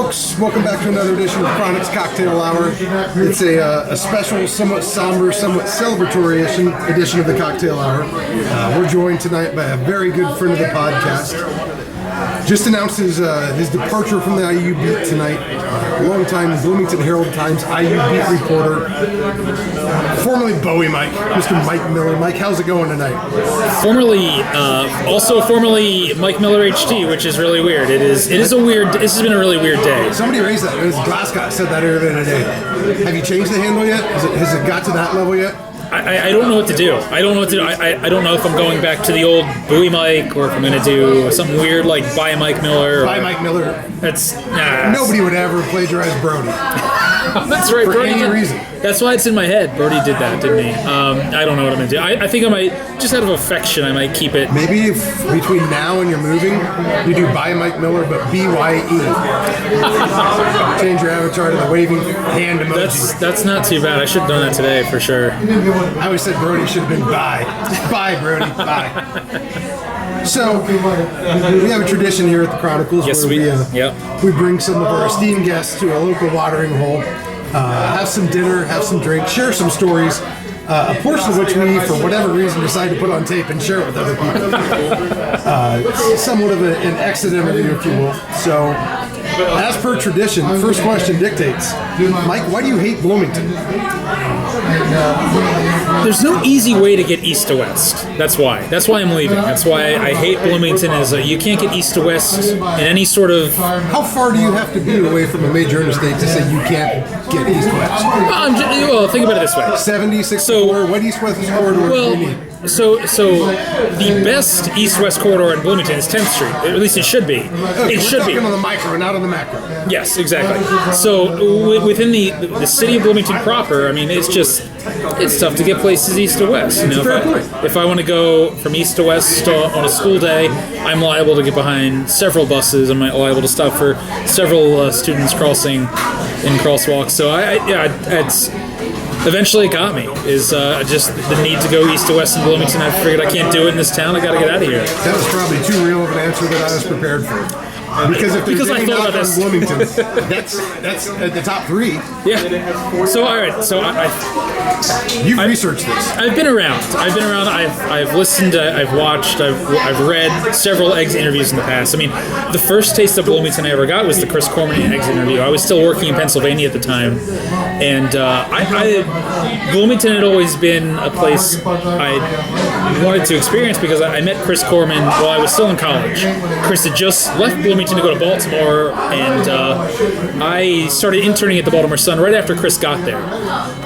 folks. Welcome back to another edition of Chronix Cocktail Hour. It's a special, somewhat somber, somewhat celebratory edition of the Cocktail Hour. We're joined tonight by a very good friend of the podcast. Just announced his departure from the IU beat tonight. Longtime Bloomington Herald Times IU beat reporter, formerly Bowie Mike, Mr. Mike Miller. Mike, how's it going tonight? Also formerly Mike Miller HT, which is really weird. This has been a really weird day. Somebody raised that. It was Glasgow said that earlier today. Have you changed the handle yet? Has it got to that level yet? I don't know what to do. I don't know what to do. I don't know if I'm going back to the old Bowie Mike or if I'm going to do something weird like By Mike Miller. By Mike Miller. Nobody would ever plagiarize Brody. That's right. For Brody any reason. That's why it's in my head. Brody did that, didn't he? I don't know what I'm going to do. I think I might, just out of affection, I might keep it. Maybe if between now and you're moving, you do By Mike Miller, but BYE. Change your avatar to the waving hand emoji. That's not too bad. I should have done that today for sure. I always said Brody should have been bye. Bye, Brody. Bye. So, we have a tradition here at the Chronicles where we bring some of our esteemed guests to a local watering hole, have some dinner, have some drinks, share some stories, a portion of which we, for whatever reason, decide to put on tape and share it with other people. Somewhat of an exit interview, if you will. So, as per tradition, the first question dictates, Mike, why do you hate Bloomington? There's no easy way to get east to west. That's why. That's why I'm leaving. That's why I hate Bloomington. You can't get east to west in any sort of... How far do you have to be away from a major interstate to say you can't get east to west? Well, think about it this way. 70, 64, what east-west corridor do you need? So the best east-west corridor in Bloomington is 10th Street. At least it should be. Okay, it should be. We're talking on the micro, not on the macro. Yes, exactly. So within the city of Bloomington proper, I mean, it's tough to get places east to west. It's a fair point. If I want to go from east to west on a school day, I'm liable to get behind several buses. I'm liable to stop for several students crossing in crosswalks. So it's. Eventually it got me, is just the need to go east to west in Bloomington. I figured I can't do it in this town, I gotta get out of here. That was probably too real of an answer that I was prepared for. Because if there's any knock on Bloomington, that's at the top three. Yeah. So all right. So you've researched this. I've been around. I've listened. I've watched. I've read several Eggs interviews in the past. I mean, the first taste of Bloomington I ever got was the Chris Corman Eggs interview. I was still working in Pennsylvania at the time, and Bloomington had always been a place I wanted to experience because I met Chris Corman while I was still in college. Chris had just left Bloomington to go to Baltimore, and I started interning at the Baltimore Sun right after Chris got there.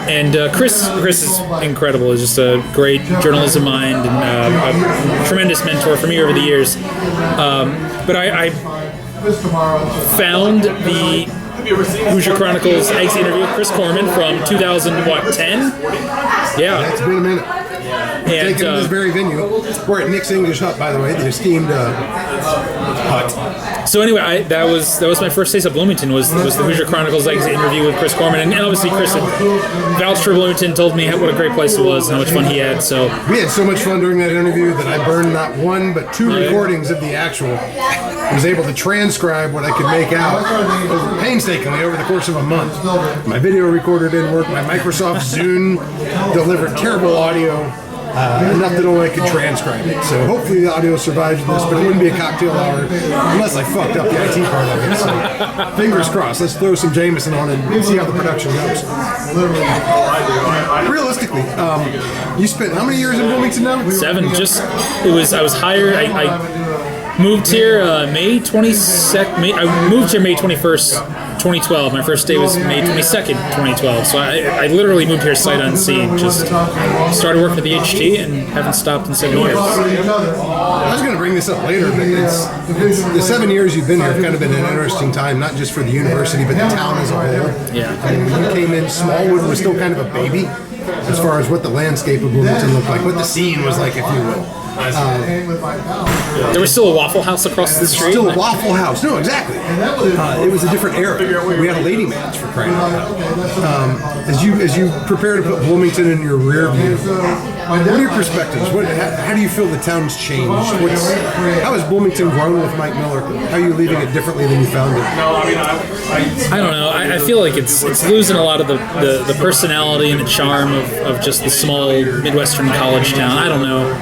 And Chris is incredible. He's just a great journalism mind and a tremendous mentor for me over the years. But I found the Hoosier Chronicles Eggs interview with Chris Corman from 2010. Yeah, it's been a minute. And taken in this very venue. We're at Nick's English Hut, by the way, the esteemed hut. So anyway, that was my first taste of Bloomington. Was the Hoosier Chronicles Eggs interview with Chris Corman, and obviously Chris had vouched for Bloomington, told me what a great place it was and how much fun he had. So we had so much fun during that interview that I burned not one but two recordings of the actual. I was able to transcribe what I could make out painstakingly over the course of a month. My video recorder didn't work. My Microsoft Zune delivered terrible audio. Enough that only I could transcribe it. So hopefully the audio survives this, but it wouldn't be a cocktail hour unless I fucked up the IT part of it. So fingers crossed. Let's throw some Jameson on and see how the production goes. Realistically, you spent how many years in Bloomington now? 7. I was hired. I moved here May 22nd. I moved here May 21st. 2012. My first day was May 22nd, 2012. So I literally moved here sight unseen. Just started working at the HT and haven't stopped in 7 years. I was going to bring this up later, but it's the 7 years you've been here have kind of been an interesting time, not just for the university, but the town as a whole. Yeah. I mean, when you came in, Smallwood was still kind of a baby as far as what the landscape of Bloomington looked like, what the scene was like, if you will. There was still a Waffle House across the street. Still a Waffle House. No, exactly. It was a different era. We had a lady match for crying out loud. As you prepare to put Bloomington in your rear view, what are your perspectives? How do you feel the town's changed? How has Bloomington grown with Mike Miller? How are you leaving it differently than you found it? I don't know. I feel like it's losing a lot of the personality and the charm of just the small Midwestern college town. I don't know.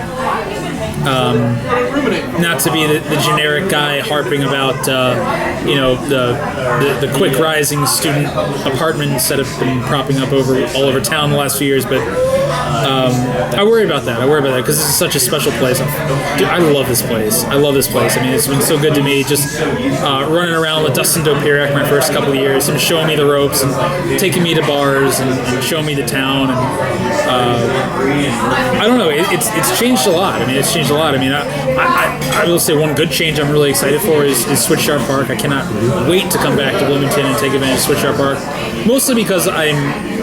Not to be the generic guy harping about the quick rising student apartments that have been propping up all over town the last few years, but I worry about that. Because this is such a special place. Dude, I love this place. I mean, it's been so good to me just running around with Dustin Dopirak my first couple of years and showing me the ropes and taking me to bars and showing me the town. And I don't know. It's changed a lot. I mean, I will say one good change I'm really excited for is Switchyard Park. I cannot wait to come back to Bloomington and take advantage of Switchyard Park. Mostly because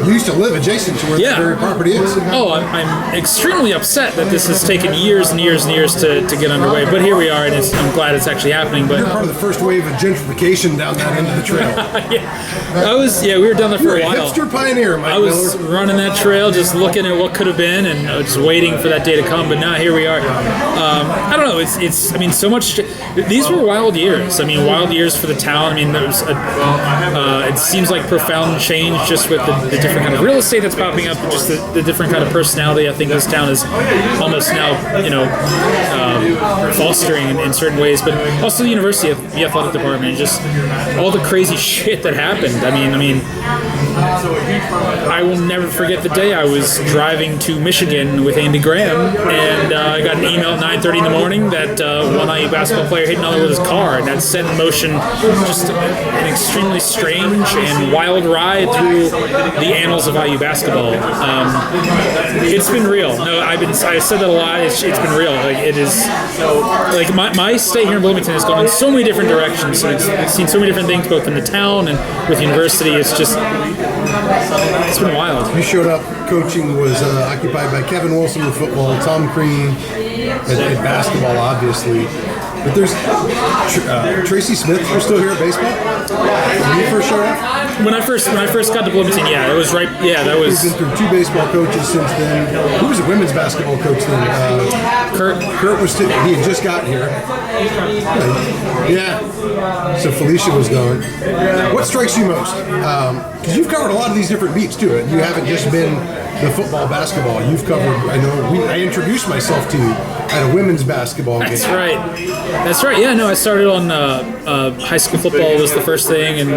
You used to live adjacent to where the very property is. Oh, I'm extremely upset that this has taken years and years and years to get underway. But here we are, and I'm glad it's actually happening. But you're part of the first wave of gentrification down that end of the trail. We were down there for a while. Hipster pioneer, Mike I was running that trail, just looking at what could have been, and just waiting for that day to come. But now here we are. I don't know. It's. I mean, so much. These were wild years. I mean, wild years for the town. I mean, there's. It seems like profound change just with the different kind of real estate that's popping up, and just the different kind of personality I think this town is almost now, fostering in certain ways. But also the university, the athletic department, just all the crazy shit that happened. I mean, I will never forget the day I was driving to Michigan with Andy Graham, and I got an email at 9:30 in the morning that one IU basketball player hit another with his car, and that set in motion just an extremely strange and wild ride through the annals of IU basketball. It's been real. No, I said that a lot. It's been real. Like it is. Like my stay here in Bloomington has gone in so many different directions. So it's seen so many different things, both in the town and with the university. It's been wild. You showed up. Coaching was occupied by Kevin Wilson with football, Tom Crean at basketball, obviously. But there's Tracy Smith. You're still here at baseball. When you first showed up. When I first got to Bloomington, that was right. Yeah, that was. We've been through 2 baseball coaches since then. Who was the women's basketball coach then? Kurt was. He had just gotten here. Yeah. So Felicia was going. What strikes you most? Because you've covered a lot of these different beats too. You haven't just been the football, basketball. You've covered. I introduced myself to you at a women's basketball game. That's right. Yeah. No, I started on high school football was the first thing, and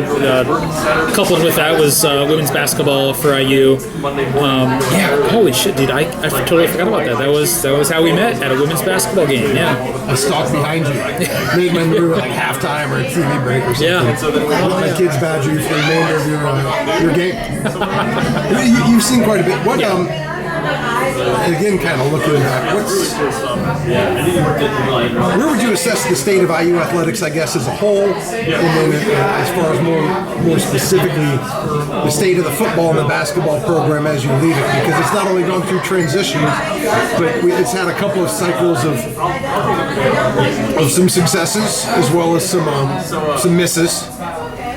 coupled with that was women's basketball for IU. Holy shit, dude! I totally forgot about that. That was how we met at a women's basketball game. Yeah. I stalked behind you, made my move at like halftime or a TV break or something. Yeah. Let my kids badger you for the remainder of your game. You've seen quite a bit. What again, kind of looking back, where would you assess the state of IU athletics, I guess, as a whole, and then as far as more specifically, the state of the football and the basketball program as you leave it? Because it's not only gone through transitions, but it's had a couple of cycles of some successes as well as some misses.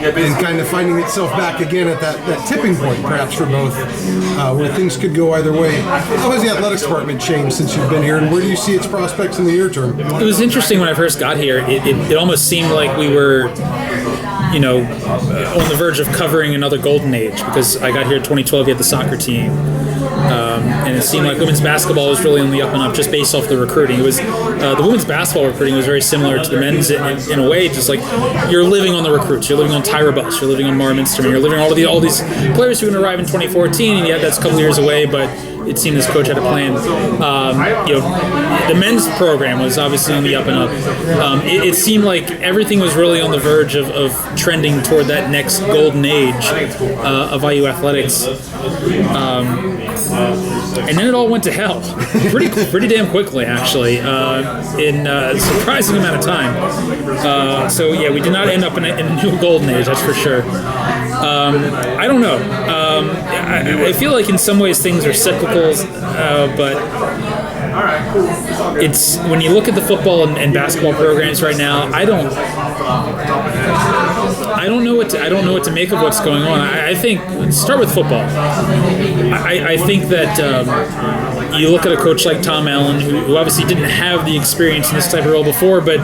And kind of finding itself back again at that tipping point, perhaps for both, where things could go either way. How has the athletics department changed since you've been here, and where do you see its prospects in the near term? It was interesting when I first got here. It almost seemed like we were, on the verge of covering another golden age, because I got here in 2012, you had the soccer team. And it seemed like women's basketball was really on the up and up just based off the recruiting. It was the women's basketball recruiting was very similar to the men's in a way, just like you're living on the recruits. You're living on Tyra Buss. You're living on Mara Minsterman. You're living on all these players who are going to arrive in 2014, and yet that's a couple years away, but it seemed this coach had a plan. The men's program was obviously on the up and up. It seemed like everything was really on the verge of trending toward that next golden age of IU athletics. And then it all went to hell pretty damn quickly, actually, in a surprising amount of time. We did not end up in a new golden age, that's for sure. I don't know. I feel like in some ways things are cyclical, but it's when you look at the football and basketball programs right now, I don't know what to make of what's going on. I think let's start with football. I think that you look at a coach like Tom Allen, who obviously didn't have the experience in this type of role before, but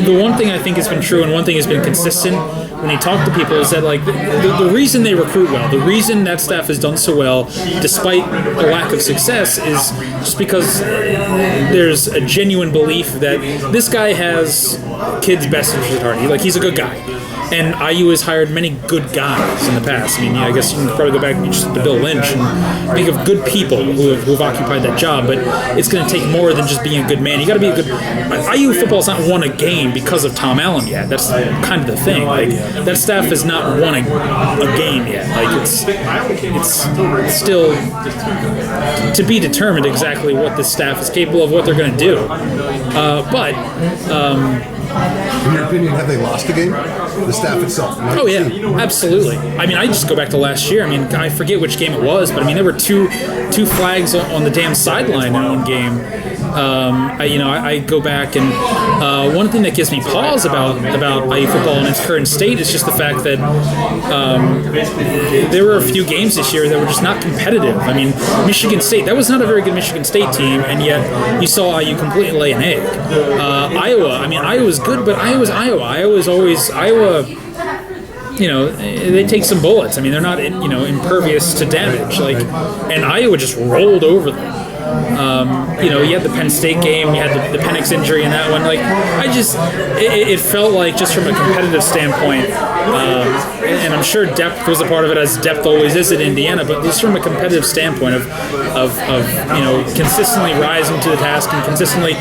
the one thing I think has been true and one thing has been consistent when you talk to people is that like the reason they recruit well, the reason that staff has done so well despite a lack of success is just because there's a genuine belief that this guy has kids' best interest at heart. He's a good guy. And IU has hired many good guys in the past. I mean, I guess you can probably go back just to Bill Lynch and think of good people who have occupied that job, but it's going to take more than just being a good man. You got to be a good... IU football has not won a game because of Tom Allen yet. That's kind of the thing. That staff has not won a game yet. It's still to be determined exactly what this staff is capable of, what they're going to do. In your opinion, have they lost a game? The staff itself? Oh, yeah, absolutely. I mean, I just go back to last year. I mean, I forget which game it was, but I mean, there were two flags on the damn sideline in one game. I go back and one thing that gives me pause about IU football in its current state is just the fact that there were a few games this year that were just not competitive. I mean, Michigan State, that was not a very good Michigan State team, and yet you saw IU completely lay an egg. Iowa's good, but Iowa's Iowa. Iowa, they take some bullets. I mean, they're not, impervious to damage. And Iowa just rolled over them. You had the Penn State game, you had the Penix injury in that one. It felt like just from a competitive standpoint, and I'm sure depth was a part of it, as depth always is at Indiana, but just from a competitive standpoint of consistently rising to the task and consistently,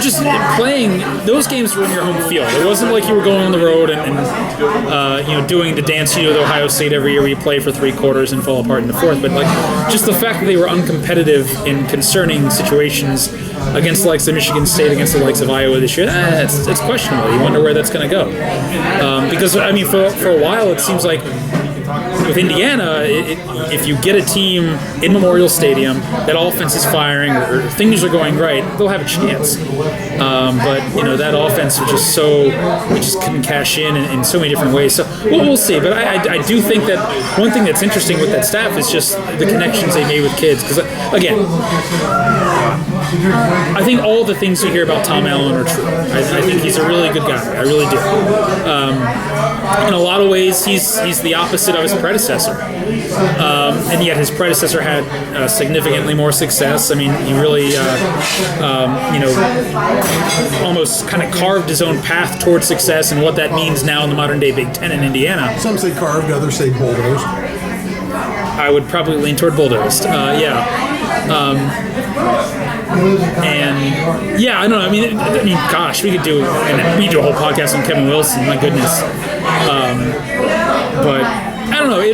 just playing. Those games were in your home field. It wasn't like you were going on the road and doing the dance you do with Ohio State every year where you play for 3 quarters and fall apart in the fourth. But just the fact that they were uncompetitive in concerning situations against the likes of Michigan State, against the likes of Iowa this year, it's questionable. You wonder where that's going to go. Because, I mean, for a while it seems like with Indiana, if you get a team in Memorial Stadium, that offense is firing or things are going right, they'll have a chance. But that offense was just we just couldn't cash in so many different ways. So we'll see. But I do think that one thing that's interesting with that staff is just the connections they made with kids. Because again, I think all the things you hear about Tom Allen are true. I think he's a really good guy. I really do. In a lot of ways, he's the opposite of his predecessor. And yet his predecessor had significantly more success. I mean, he really, almost kind of carved his own path towards success and what that means now in the modern day Big Ten in Indiana. Some say carved, others say bulldozed. I would probably lean toward bulldozed. Yeah. I don't know. I mean, gosh, we could do a whole podcast on Kevin Wilson. My goodness. But I don't know. I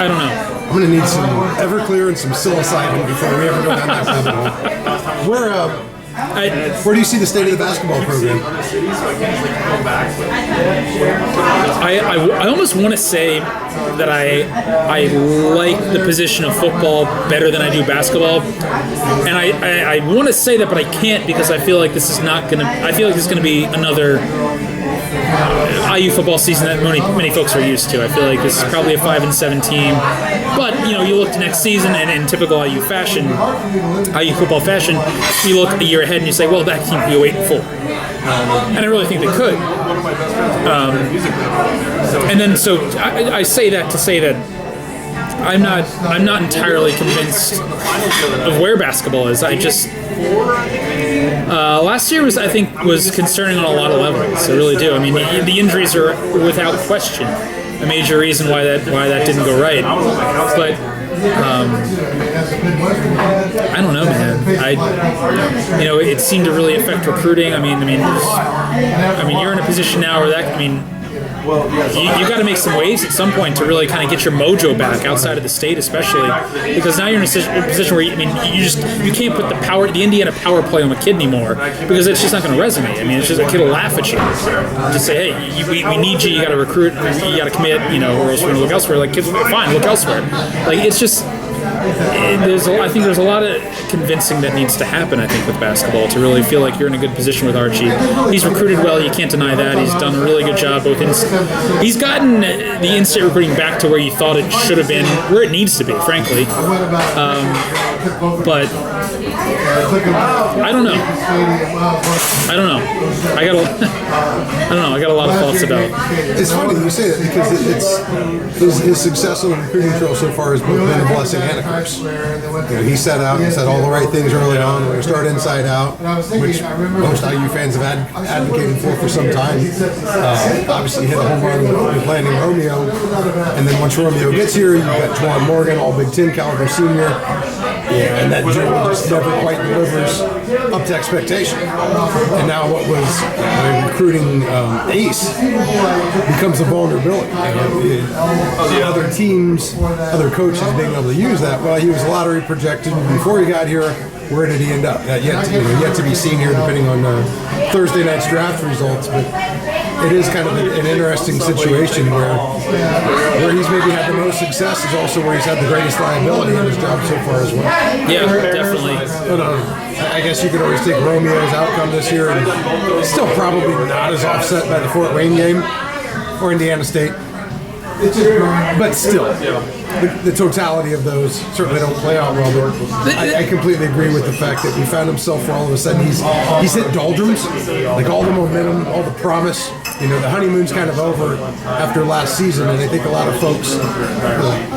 don't know. I'm going to need some Everclear and some psilocybin before we ever go down that rabbit hole. Where do you see the state of the basketball program? I almost want to say that I like the position of football better than I do basketball, and I want to say that, but I can't because I feel like this is not going to. I feel like this is going to be another IU football season that many folks are used to. I feel like this is probably a 5-7 team, but you look to next season and in typical IU fashion, IU football fashion, you look a year ahead and you say, well, that team could go 8-4, and I really think they could. And then so I say that to say that I'm not entirely convinced of where basketball is. I just last year was concerning on a lot of levels. I really do. I mean, the injuries are without question a major reason why that didn't go right. But I don't know, man. It seemed to really affect recruiting. I mean, you're in a position now where you got to make some waves at some point to really kind of get your mojo back outside of the state, especially because now you're in a position where you can't put the Indiana power play on the kid anymore because it's just not going to resonate. I mean, it's just a kid will laugh at you. Just say, hey, we need you. You got to recruit. You got to commit. Or else we're going to look elsewhere. Like kids, fine, look elsewhere. Like it's just. I think there's a lot of convincing that needs to happen, I think, with basketball to really feel like you're in a good position with Archie. He's recruited well, you can't deny that. He's done a really good job. He's gotten the in-state recruiting back to where you thought it should have been, where it needs to be, frankly. But I don't know. I got a lot of thoughts about it. It's funny you say that because his success on the recruiting trail so far has both been a blessing and a curse. He set out and said all the right things early on. We're going to start inside out, which most IU fans have advocated for some time. Obviously, hit a home run with landing Romeo, and then once Romeo gets here, you've got Juwan Morgan, all Big Ten caliber senior. And that generally just never quite delivers up to expectation. And now what was a recruiting ace becomes a vulnerability. Other teams, other coaches being able to use that. Well, he was lottery projected before he got here. Where did he end up? Yet to be seen here, depending on Thursday night's draft results. But it is kind of an interesting situation where he's maybe had the most success is also where he's had the greatest liability in his job so far as well. Yeah, definitely. But, I guess you could always take Romeo's outcome this year, and still probably not as offset by the Fort Wayne game or Indiana State. But still, the totality of those certainly don't play out well. But I completely agree with the fact that we found himself where all of a sudden he's hit doldrums, like all the momentum, all the promise. The honeymoon's kind of over after last season, and I think a lot of folks,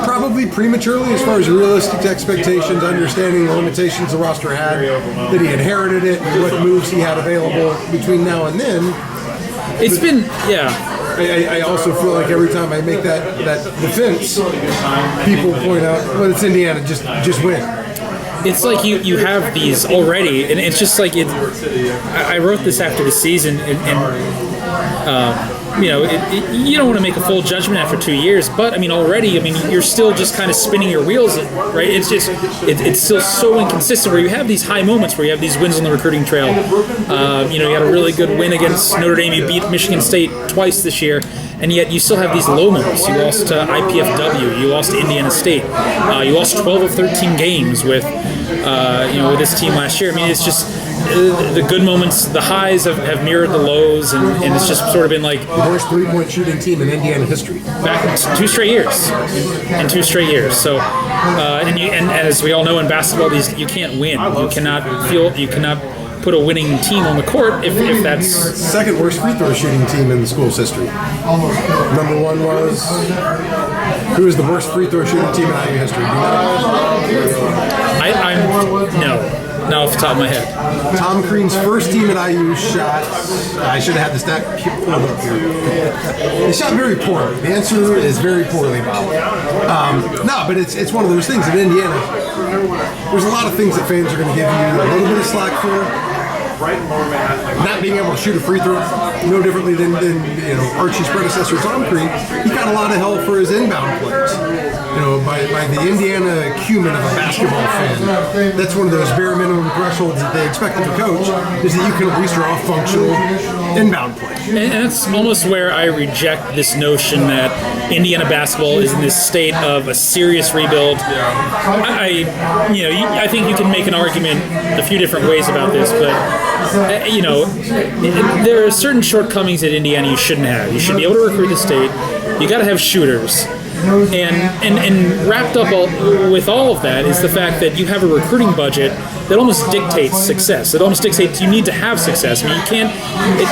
probably prematurely as far as realistic expectations, understanding the limitations the roster had, that he inherited it, and what moves he had available between now and then. It's been, yeah. I also feel like every time I make that defense, people point out, well, it's Indiana, just win. It's like you have these already, and it's just like I wrote this after the season, you don't want to make a full judgment after 2 years, but already, you're still just kind of spinning your wheels, right? It's just it's still so inconsistent where you have these high moments where you have these wins on the recruiting trail. You got a really good win against Notre Dame. You beat Michigan State twice this year. And yet you still have these low moments. You lost to IPFW. You lost to Indiana State. You lost 12 of 13 games with this team last year. It's just the good moments, the highs have mirrored the lows, and it's just sort of been like the worst three-point shooting team in Indiana history. Back in 2 straight years. So, and as we all know in basketball, you can't win. You cannot put a winning team on the court if that's second worst free throw shooting team in the school's history. Number one was who was the worst free throw shooting team in IU history? Do you know? Not off the top of my head. Tom Crean's first team at IU shot. I should have had the stat pulled up here. They shot very poorly. The answer is very poorly, Bob. No, but it's one of those things in Indiana. There's a lot of things that fans are going to give you a little bit of slack for. Not being able to shoot a free throw, no differently than Archie's predecessor Tom Crean. He got a lot of hell for his inbound plays. By the Indiana acumen of a basketball fan. That's one of those bare minimum thresholds that they expect of a coach, is that you can at least draw a functional inbound play. And that's almost where I reject this notion that Indiana basketball is in this state of a serious rebuild. I think you can make an argument a few different ways about this, but there are certain shortcomings at Indiana you shouldn't have. You should be able to recruit the state. You got to have shooters. And wrapped up with all of that is the fact that you have a recruiting budget that almost dictates success. It almost dictates you need to have success. You can't.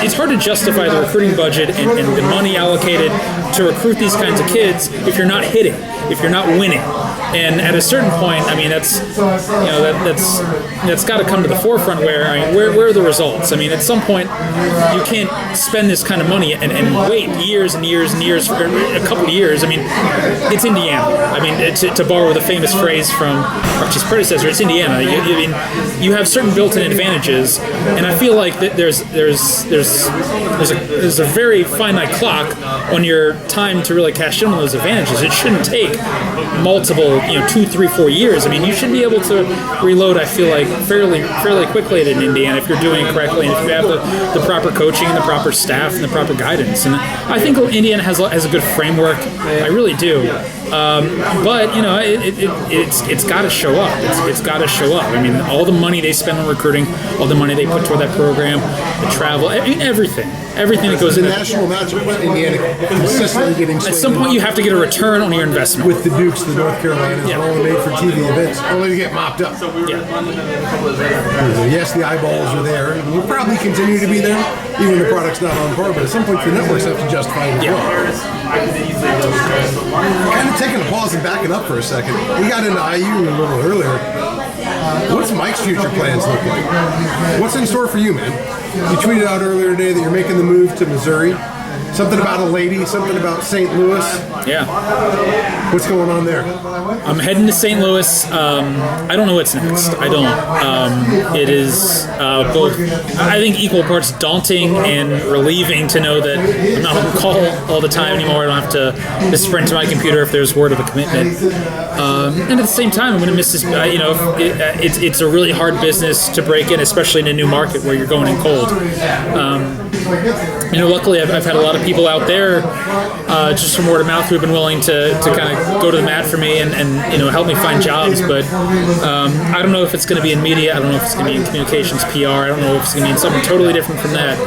It's hard to justify the recruiting budget and the money allocated to recruit these kinds of kids if you're not hitting, if you're not winning. And at a certain point, that's got to come to the forefront. Where are the results? At some point, you can't spend this kind of money and wait years and years and years for a couple of years. It's Indiana. To borrow the famous phrase from Archie's predecessor, it's Indiana. You have certain built-in advantages, and I feel like that there's a very finite clock on your time to really cash in on those advantages. It shouldn't take multiple 2, 3, 4 years. You should be able to reload, I feel like, fairly quickly at Indiana if you're doing it correctly and if you have the proper coaching and the proper staff and the proper guidance. And I think Indiana has a good framework. I really do. But it's got to show up. It's got to show up. I mean, all the money they spend on recruiting, all the money they put toward that program, the travel, I mean, everything that goes the into national matchup with Indiana consistently getting. At some point, you have to get a return on your investment. With the Dukes, the North Carolinas, all made for TV events, only to get mopped up. Yes, the eyeballs are there, and will probably continue to be there, even the product's not on par. But at some point, the networks have to justify it as well. Kind of taking a pause and backing up for a second. We got into IU a little earlier. What's Mike's future plans look like? What's in store for you, man? You tweeted out earlier today that you're making the move to Missouri. Something about a lady, something about St. Louis. Yeah. What's going on there? I'm heading to St. Louis. I don't know what's next. I don't. It is both, I think, equal parts daunting and relieving to know that I'm not on call all the time anymore. I don't have to sprint to my computer if there's word of a commitment. And at the same time, I'm going to miss this. It's a really hard business to break in, especially in a new market where you're going in cold. Luckily, I've had a lot of people out there, just from word of mouth, who've been willing to kind of go to the mat for me and help me find jobs. But I don't know if it's going to be in media. I don't know if it's going to be in communications, PR. I don't know if it's going to be in something totally different from that.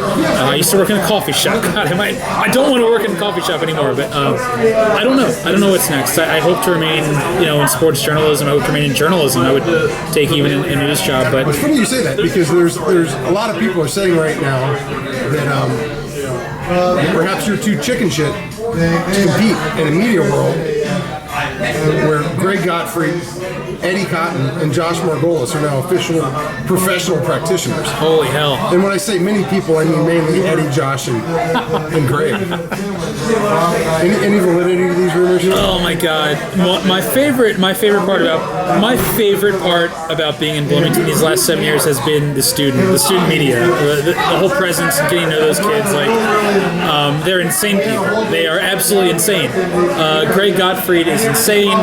I used to work in a coffee shop. God, I don't want to work in a coffee shop anymore. But I don't know. I don't know what's next. I hope to remain, in sports journalism. I hope to remain in journalism. I would take even a news job. But it's funny you say that, because there's a lot of people are saying right now that perhaps you're too chicken shit to compete in a media world where Greg Gottfried, Eddie Cotton, and Josh Margolis are now official professional practitioners. Holy hell. And when I say many people, I mean mainly Eddie, Josh, and Greg. Any validity to these rumors? Oh my God! My favorite part about being in Bloomington these last 7 years has been the student media, the whole presence, and getting to know those kids. They're insane people. They are absolutely insane. Greg Gottfried is insane.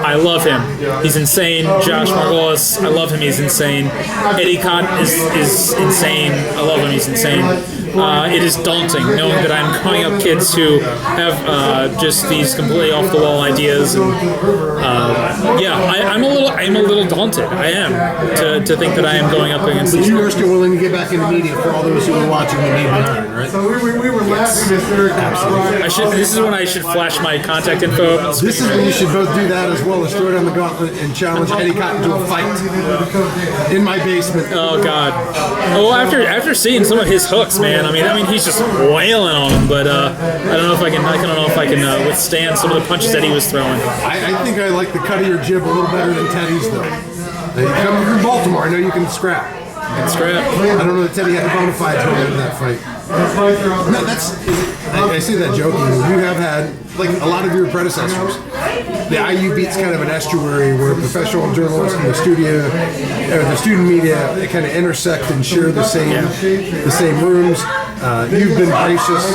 I love him. He's insane. Josh Margolis, I love him. He's insane. Eddie Cotton is insane. I love him. He's insane. It is daunting knowing that I'm calling up kids who have just these completely off the wall ideas, and I'm a little daunted. I am to think that I am going up against these. You are still willing to get back into media for all those who are watching the Navy Iron, right? So we were laughing absolutely. This is when I should flash my contact info. This is when you should both do that as well as throw down the gauntlet and challenge Eddie Cotton to a fight in my basement. Oh God! Oh, after seeing some of his hooks, man. I mean, he's just wailing on him. But I don't know if I can withstand some of the punches that he was throwing. I think I like the cut of your jib a little better than Teddy's, though. You come from Baltimore, I know you can scrap. I don't know that Teddy had the bona fides going into that fight. No, I say that jokingly. You have had, like a lot of your predecessors, the IU beat's kind of an estuary where professional journalists and the student media, they kind of intersect and share the same rooms. You've been gracious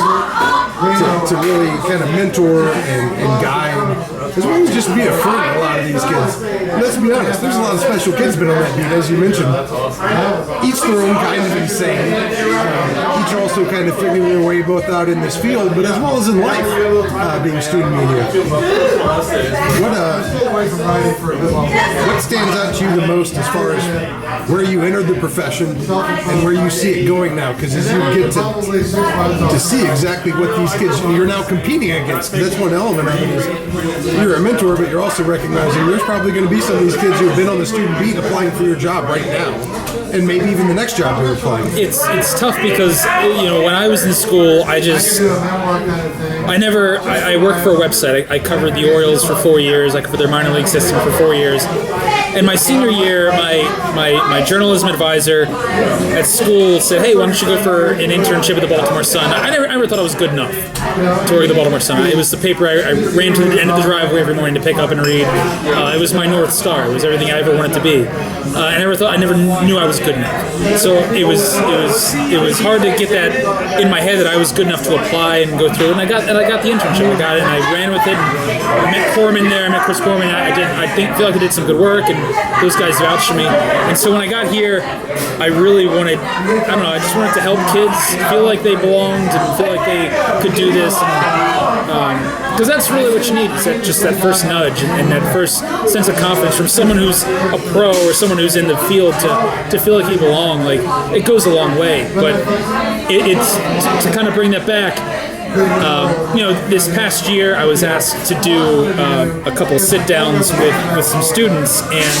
to really kind of mentor and guide, as well as just be a friend to a lot of these kids. And let's be honest, there's a lot of special kids been on that beat, as you mentioned. Each their own kind of insane. Each also kind of figuring their way both out in this field, but as well as in life, being student media. What stands out to you the most as far as where you entered the profession and where you see it going now? Because as you get to see exactly what these kids you're now competing against, that's one element of it is you're a mentor, but you're also recognizing there's probably going to be some of these kids who have been on the student beat applying for your job right now, and maybe even the next job you're applying for. It's tough because when I was in school, I worked for a website. I covered the Orioles for 4 years. I covered their minor league system for 4 years. And my senior year, my journalism advisor at school said, "Hey, why don't you go for an internship at the Baltimore Sun?" I never thought I was good enough to work at the Baltimore Sun. It was the paper I ran to the end of the driveway every morning to pick up and read. It was my North Star. It was everything I ever wanted to be. I never knew I was good enough. So it was hard to get that in my head that I was good enough to apply and go through. And I got the internship. I got it and I ran with it. I met Corman there. I met Chris Corman. I feel like I did some good work, and those guys vouched for me. And so when I got here, I really wanted, I just wanted to help kids feel like they belonged and feel like they could do this. And because that's really what you need, is just that first nudge and that first sense of confidence from someone who's a pro or someone who's in the field to feel like you belong. Like, it goes a long way. But it's to kind of bring that back. This past year I was asked to do a couple sit-downs with some students, and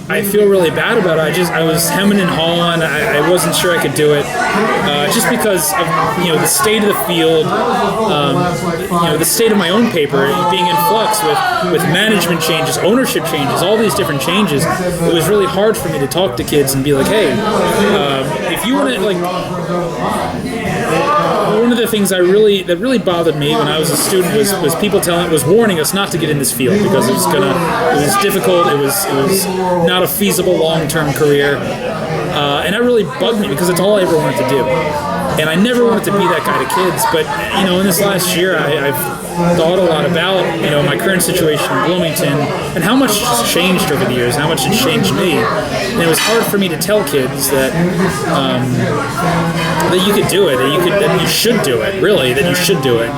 I feel really bad about it. I was hemming and hawing. I wasn't sure I could do it, just because of the state of the field, the state of my own paper being in flux with management changes, ownership changes, all these different changes. It was really hard for me to talk to kids and be like, hey, if you want to one of the things that really bothered me when I was a student was people warning us not to get in this field because it was difficult. It was not a feasible long-term career, and that really bugged me because it's all I ever wanted to do, and I never wanted to be that guy to kids. But in this last year, I've thought a lot about my current situation in Bloomington and how much it's changed over the years, how much it's changed me. And it was hard for me to tell kids that you could do it, that you should do it, really, that you should do it.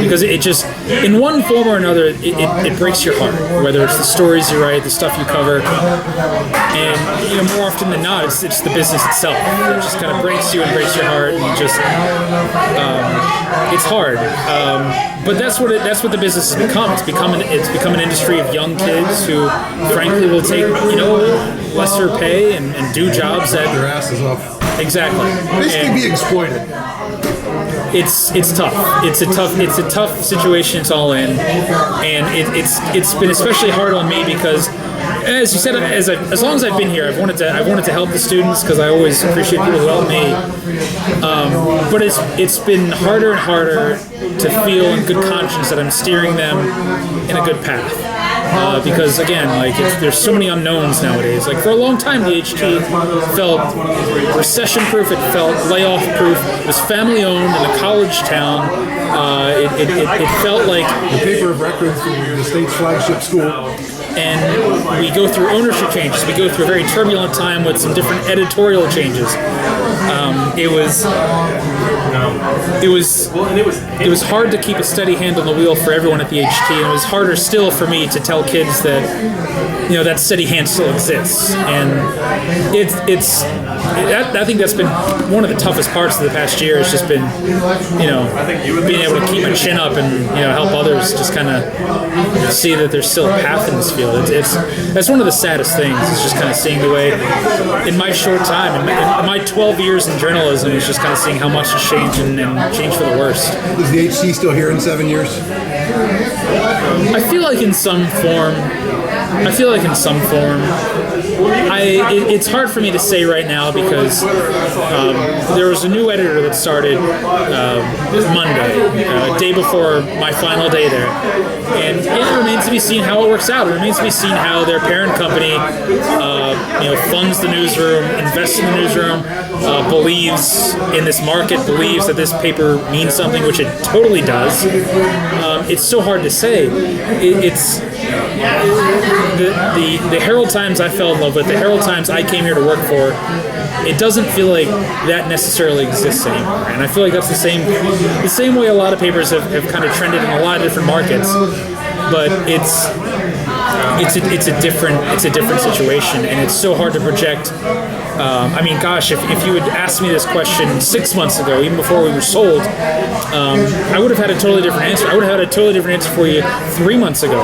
Because it just, in one form or another, it breaks your heart, whether it's the stories you write, the stuff you cover, and more often than not, it's the business itself. It just kind of breaks you and breaks your heart, and just it's hard. But that's what the business has become. It's become an industry of young kids who, frankly, will take lesser pay and do jobs that their asses off. Exactly. Basically, be exploited. It's tough. It's a tough situation it's all in, and it's been especially hard on me because, as you said, as long as I've been here, I've wanted to help the students because I always appreciate people who help me. But it's been harder and harder to feel in good conscience that I'm steering them in a good path. Because again, there's so many unknowns nowadays. Like, for a long time, the HT felt recession-proof. It felt layoff-proof. It was family-owned in a college town. It felt like the paper of record for the state's flagship school. And we go through ownership changes. We go through a very turbulent time with some different editorial changes. It was hard to keep a steady hand on the wheel for everyone at the HT, and it was harder still for me to tell kids that that steady hand still exists. And I think that's been one of the toughest parts of the past year. Has just been being able to keep my chin up and help others just kind of see that there's still a path in this field. That's one of the saddest things. It's just kind of seeing the way in my short time, in my 12 years in journalism, is just kind of seeing how much has changed and changed for the worst. Is the HT still here in 7 years? I feel like in some form. It's hard for me to say right now because there was a new editor that started Monday, a day before my final day there. And it remains to be seen how it works out. It remains to be seen how their parent company funds the newsroom, invests in the newsroom, believes in this market, believes that this paper means something, which it totally does. It's so hard to say. It's the Herald Times I fell in love with, the Herald Times I came here to work for, it doesn't feel like that necessarily exists anymore. And I feel like that's the same way a lot of papers have kind of trended in a lot of different markets. But it's a different situation, and it's so hard to project. If you had asked me this question 6 months ago, even before we were sold, I would have had a totally different answer. I would have had a totally different answer for you 3 months ago.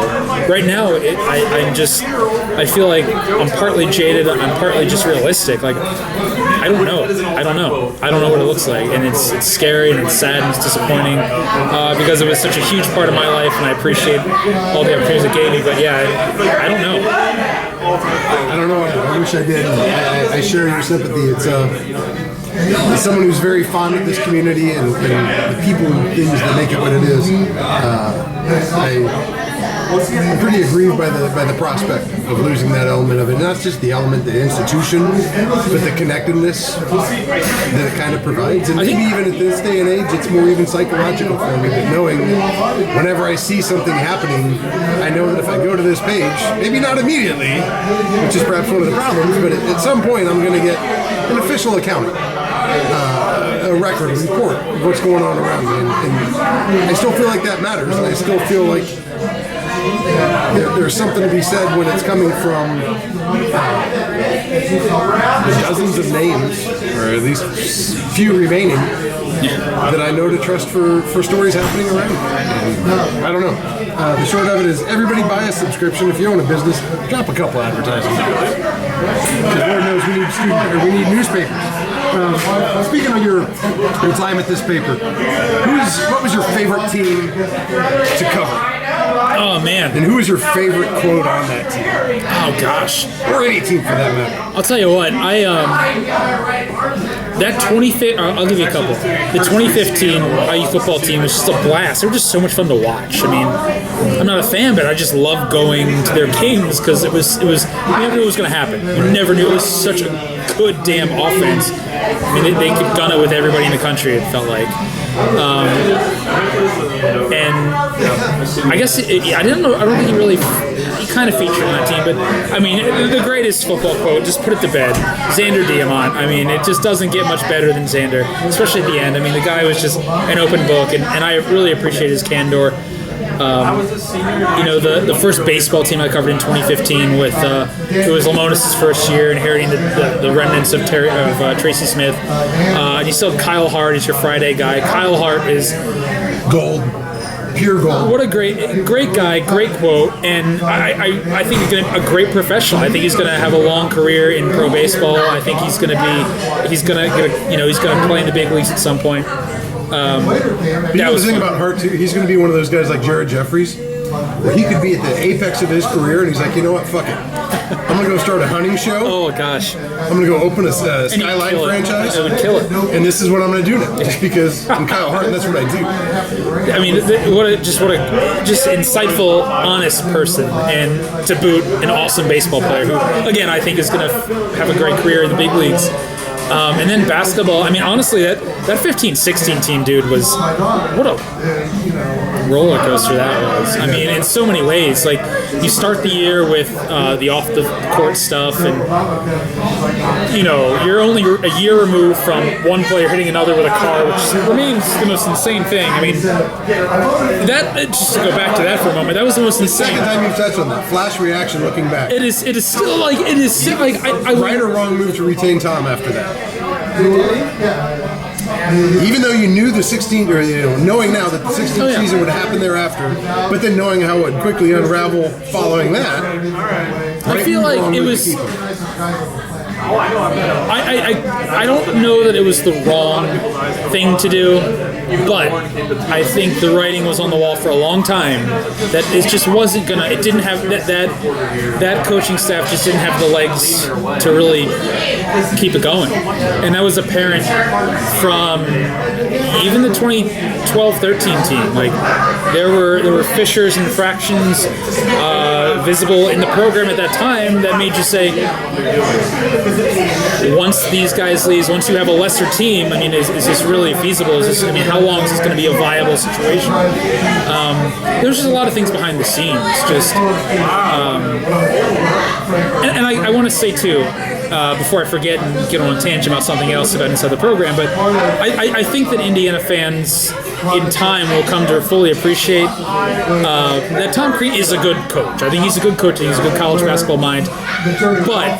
Right now, I feel like I'm partly jaded. I'm partly just realistic. Like, I don't know. I don't know what it looks like, and it's scary and it's sad and it's disappointing because it was such a huge part of my life, and I appreciate all the opportunities it gave me. But yeah, I don't know. I don't know. I wish I did. I share your sympathy. It's as someone who's very fond of this community and the people and things that make it what it is. I'm pretty aggrieved by the prospect of losing that element of it. Not just the element, the institution, but the connectedness that it kind of provides. And maybe even at this day and age, it's more even psychological for me. But knowing that whenever I see something happening, I know that if I go to this page, maybe not immediately, which is perhaps one of the problems, but at some point I'm going to get an official account a record, a report of what's going on around me. And I still feel like that matters, and I still feel like there's something to be said when it's coming from dozens of names, or at least few remaining, that I know to trust for stories happening around me. And I don't know. The short of it is, everybody buy a subscription. If you own a business, drop a couple advertising dollars. Because Lord knows we need newspapers. Speaking of your time at this paper, what was your favorite team to cover? Oh, man. And who was your favorite quote on that team? Oh, gosh. Or any team for that matter. I'll tell you what, that 2015, I'll give you a couple. The 2015 IU football team was just a blast. They were just so much fun to watch. I mean, I'm not a fan, but I just loved going to their games because you never knew what was going to happen. You never knew. It was such a good damn offense. I mean, they could gun it with everybody in the country, it felt like. And I guess I didn't know. I don't think he kind of featured on that team, but I mean, the greatest football quote, just put it to bed. Xander Diamant. I mean, it just doesn't get much better than Xander, especially at the end. I mean, the guy was just an open book, and I really appreciate his candor. The first baseball team I covered in 2015 it was Lamonis' first year, inheriting the remnants of Tracy Smith. And you still have Kyle Hart as your Friday guy. Kyle Hart is gold. Pure gold. What a great guy, great quote, and I think he's a great professional. I think he's going to have a long career in pro baseball. I think he's going to play in the big leagues at some point. The thing about Hart too, he's going to be one of those guys like Jared Jeffries, where he could be at the apex of his career, and he's like, you know what, fuck it. I'm going to go start a hunting show. Oh, gosh. I'm going to go open a Skyline franchise. It would kill it. And this is what I'm going to do now, just because I'm Kyle Hart, and that's what I do. I mean, what a insightful, honest person, and to boot, an awesome baseball player who, again, I think is going to have a great career in the big leagues. And then basketball, I mean, honestly, that 15-16 team, dude, was what a roller coaster that was. I mean, in so many ways. Like, you start the year with the off-the-court stuff, and, you're only a year removed from one player hitting another with a car, which remains the most insane thing. I mean, just to go back to that for a moment, that was the most insane. Second time you've touched on that. Flash reaction looking back. It is still like, right or wrong move to retain Tom after that? Even though you knew the 16th, or knowing now that the 16th season would happen thereafter, but then knowing how it would quickly unravel following that, I feel like it was. I don't know that it was the wrong thing to do, but I think the writing was on the wall for a long time that it just wasn't gonna. It didn't have that coaching staff just didn't have the legs to really keep it going, and that was apparent from even the 2012-13 team. Like, there were fissures and fractions visible in the program at that time that made you say, once these guys leave, once you have a lesser team, I mean, is this really feasible? How long is this going to be a viable situation? There's just a lot of things behind the scenes. And I want to say too, before I forget and get on a tangent about something else about inside the program, but I think that Indiana fans in time will come to fully appreciate that Tom Crean is a good coach. I think he's a good coach and he's a good college basketball mind. But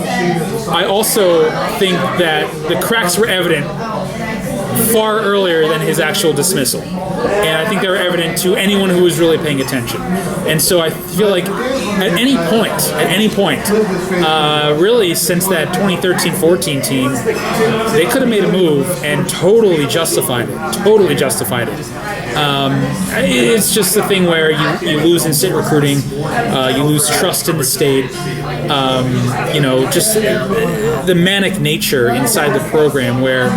I also think that the cracks were evident far earlier than his actual dismissal. And I think they were evident to anyone who was really paying attention. And so I feel like at any point, really since that 2013-14 team, they could have made a move and totally justified it. It's just the thing where you lose in state recruiting, you lose trust in the state, just the manic nature inside the program where,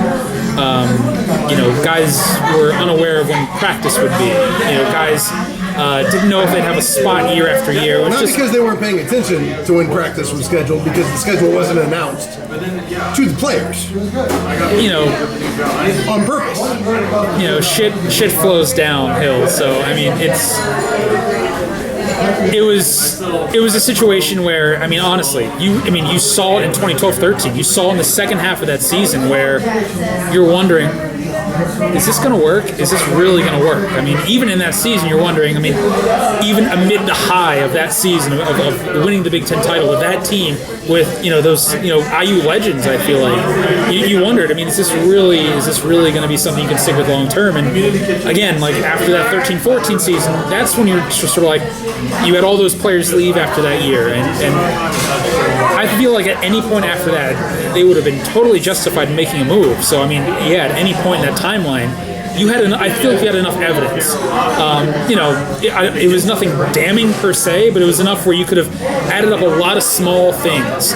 guys were unaware of when practice would be. Guys didn't know if they'd have a spot year after year. Not because they weren't paying attention to when practice was scheduled, because the schedule wasn't announced to the players. On purpose. Shit flows downhill. So I mean, it was a situation where, I mean, honestly, you saw it in 2012-13. You saw in the second half of that season where you're wondering, is this going to work? Is this really going to work? I mean, even in that season, you're wondering, I mean, even amid the high of that season of winning the Big Ten title with that team, with, those, IU legends, I feel like, you wondered, I mean, is this really going to be something you can stick with long term? And again, like after that 13-14 season, that's when you're just sort of like, you had all those players leave after that year, and I feel like at any point after that, they would have been totally justified in making a move. So, I mean, yeah, at any point in that timeline, I feel like you had enough evidence. It was nothing damning per se, but it was enough where you could have added up a lot of small things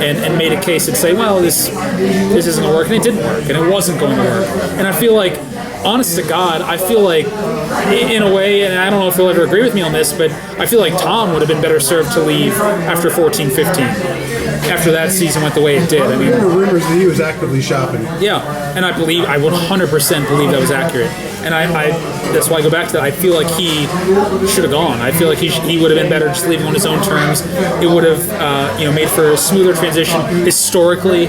and made a case and say, well, this isn't going to work, and it didn't work, and it wasn't going to work. And I feel like, honest to God, I feel like, in a way, and I don't know if you'll ever agree with me on this, but I feel like Tom would have been better served to leave after 14-15. After that season went the way it did. I mean, there were rumors that he was actively shopping. Yeah, and I 100% believe that was accurate. And I that's why I go back to that. I feel like he should have gone. I feel like he would have been better just leaving on his own terms. It would have made for a smoother transition historically.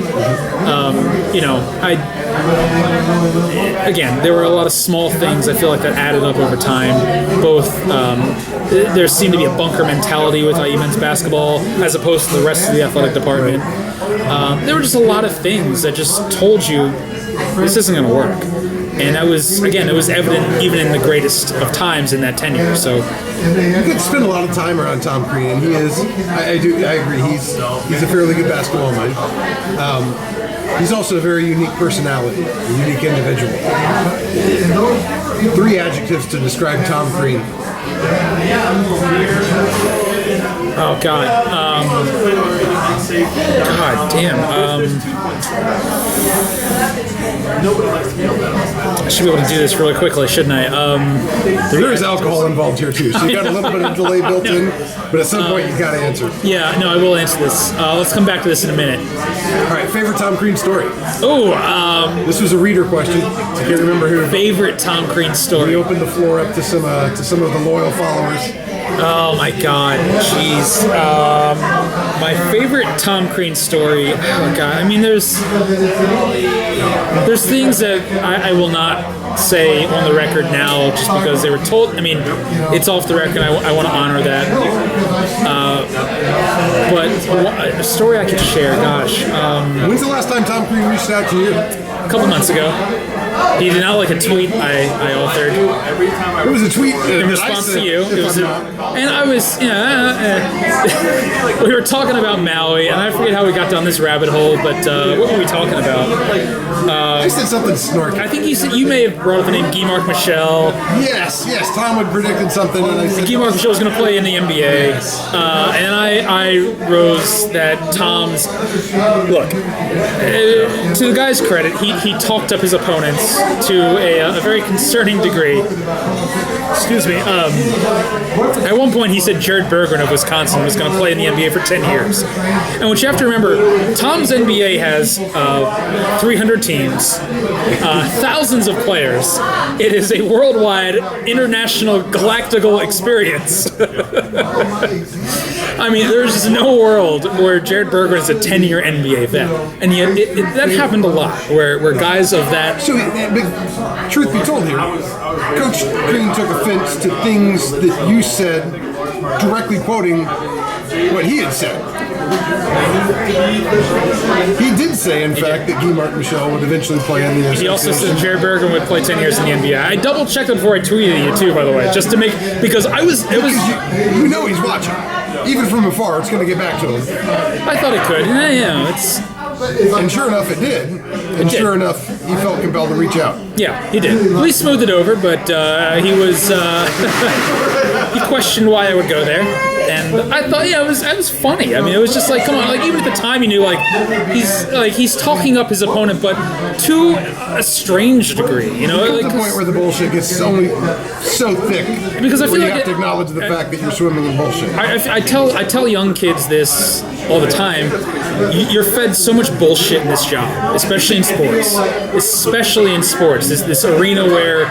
Again, there were a lot of small things I feel like that added up over time. Both there seemed to be a bunker mentality with IU men's basketball as opposed to the rest of the athletic department. There were just a lot of things that just told you this isn't going to work. And it was evident even in the greatest of times in that tenure. So you could spend a lot of time around Tom Crean, and he is. I agree. He's a fairly good basketball mind. He's also a very unique personality, a unique individual. 3 adjectives to describe Tom Crean. Oh God! God damn! I should be able to do this really quickly, shouldn't I? There is alcohol involved here too, so you got a little bit of delay built in, but at some point you got to answer. Yeah, no, I will answer this. Let's come back to this in a minute. All right, favorite Tom Crean story. Oh, this was a reader question. I can't remember who. Favorite Tom Crean story. We opened the floor up to some of the loyal followers. Oh my God, jeez. My favorite Tom Crean story. Oh God, I mean, there's things that I will not say on the record now just because they were told. I mean, it's off the record. I want to honor that. But a story I can share. Gosh. When's the last time Tom Crean reached out to you? A couple months ago. He did not like a tweet I authored. It was a tweet in response to you. And I was, we were talking about Maui, and I forget how we got down this rabbit hole, but what were we talking about? I said something snarky. I think you may have brought up the name Guy-Marc Michel. Yes, Tom had predicted something, and I said Guy-Marc Michel was going to play in the NBA, and I rose that Tom's look. To the guy's credit, he talked up his opponents to a very concerning degree. Excuse me. At one point, he said Jared Bergeron of Wisconsin was going to play in the NBA for 10 years. And what you have to remember, Tom's NBA has 300 teams, thousands of players. It is a worldwide, international, galactical experience. I mean, there's just no world where Jared Bergeron is a 10-year NBA vet. And yet, that happened a lot, where guys of that... So, but truth be told here, Coach Crean took offense to things that you said, directly quoting what he had said. He did say, in fact, that Guy-Marc Michel would eventually play in the NBA. He also said Jared Bergeron would play 10 years in the NBA. I double-checked it before I tweeted you, too, by the way, just to make... Because you know he's watching. Even from afar, it's going to get back to him. I thought it could. It's... And sure enough, it did. And sure enough, he felt compelled to reach out. Yeah, he did. We smoothed it over, but he was... he questioned why I would go there. And I thought, it was funny. I mean, it was just like, come on, like even at the time, you knew he's talking up his opponent, but to a strange degree, to the point where the bullshit gets so thick. Because I feel you like have to acknowledge the fact that you're swimming in bullshit. I tell young kids this all the time. You're fed so much bullshit in this job, especially in sports. This arena where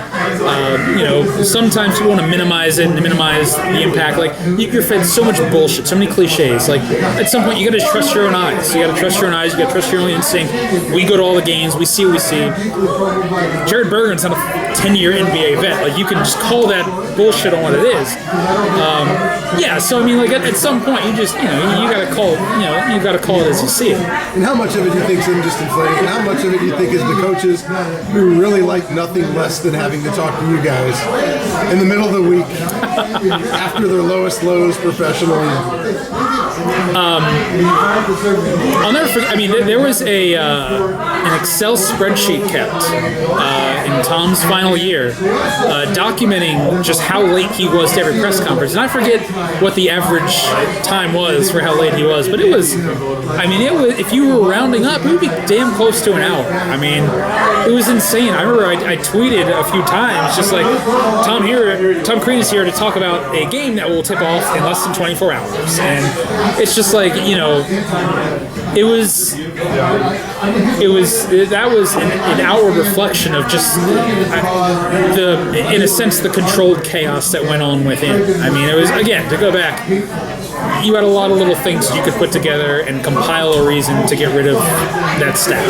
sometimes you want to minimize it and minimize the impact. Like you're fed so much bullshit, so many cliches. Like, at some point, you got to trust your own eyes. You got to trust your own eyes. You got to trust your own instinct. We go to all the games. We see what we see. Jared Bergen's not a 10-year NBA vet. Like, you can just call that bullshit on what it is. Yeah. So I mean, like at some point, you just you got to call you got to call it as you see it. And how much of it do you think is just inflated? And how much of it do you think is the coaches who really like nothing less than having to talk to you guys in the middle of the week after their lowest lows professionally? I'll never forget. I mean, there was an Excel spreadsheet kept in Tom's final year, documenting just how late he was to every press conference. And I forget what the average time was for how late he was, but it was. I mean, it was. If you were rounding up, it would be damn close to an hour. I mean, it was insane. I remember I tweeted a few times, just like Tom Crean is here to talk about a game that will tip off in less than 24 hours, and it's just like that was an hour reflection of just in a sense, the controlled chaos that went on within. I mean, it was, again, to go back, you had a lot of little things you could put together and compile a reason to get rid of that staff.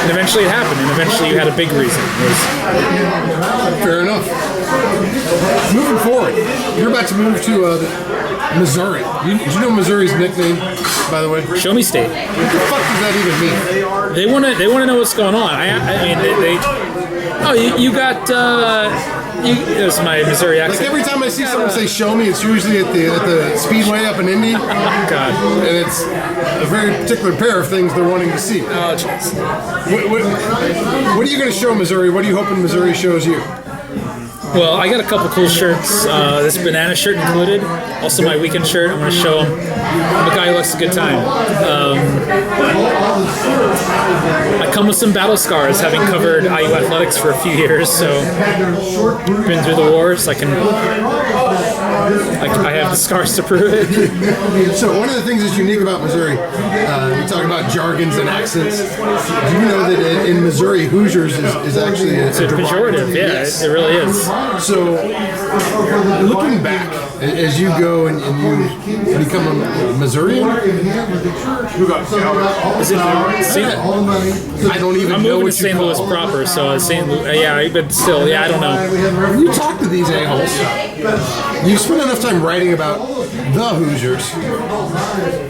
And eventually it happened, and eventually you had a big reason. Fair enough. Moving forward, you're about to move to Missouri. Did you know Missouri's nickname, by the way? Show Me State. What the fuck does that even mean? They want to know what's going on. I mean, you got. That's my Missouri accent. Like every time I see someone say "show me," it's usually at the Speedway up in Indy. God. And it's a very particular pair of things they're wanting to see. Oh, jeez. What are you going to show Missouri? What are you hoping Missouri shows you? Well, I got a couple cool shirts. This banana shirt included. Also my weekend shirt. I'm going to show them. I'm a guy who likes a good time. I come with some battle scars, having covered IU athletics for a few years, so been through the wars. I have the scars to prove it. So one of the things that's unique about Missouri, we talk about jargons and accents. Do you know that in Missouri, Hoosiers is actually it's a pejorative? Yeah, yes. It really is. So looking back, as you go and you become a Missourian, is it St. I don't even I'm know moving what to St. Louis proper, so St. Louis. Yeah, but still, I don't know. You talk to these a-holes. You spend enough time writing about the Hoosiers.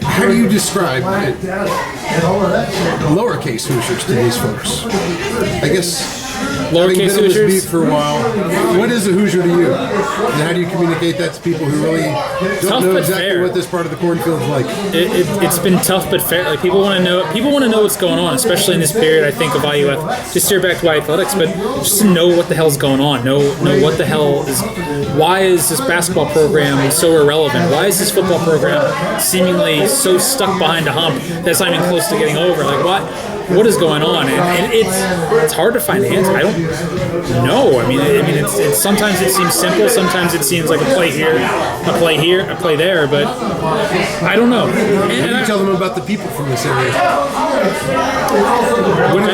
How do you describe lowercase Hoosiers to these folks? I guess. Lowercase Hoosiers. Hoosiers? Beat for a while. What is a Hoosier to you? And how do you communicate that to people who really don't know exactly what this part of the cornfield's like? It's been tough but fair. Like people want to know what's going on, especially in this period. I think of IU just steer back to IU athletics, but just to know what the hell's going on. Know what the hell is. Why is this basketball program so irrelevant? Why is this football program seemingly so stuck behind a hump that's not even close to getting over? Like what is going on? And it's hard to find answers. I don't know. I mean, it's sometimes it seems simple. Sometimes it seems like a play here, a play there. But I don't know. What do you tell them about the people from this area?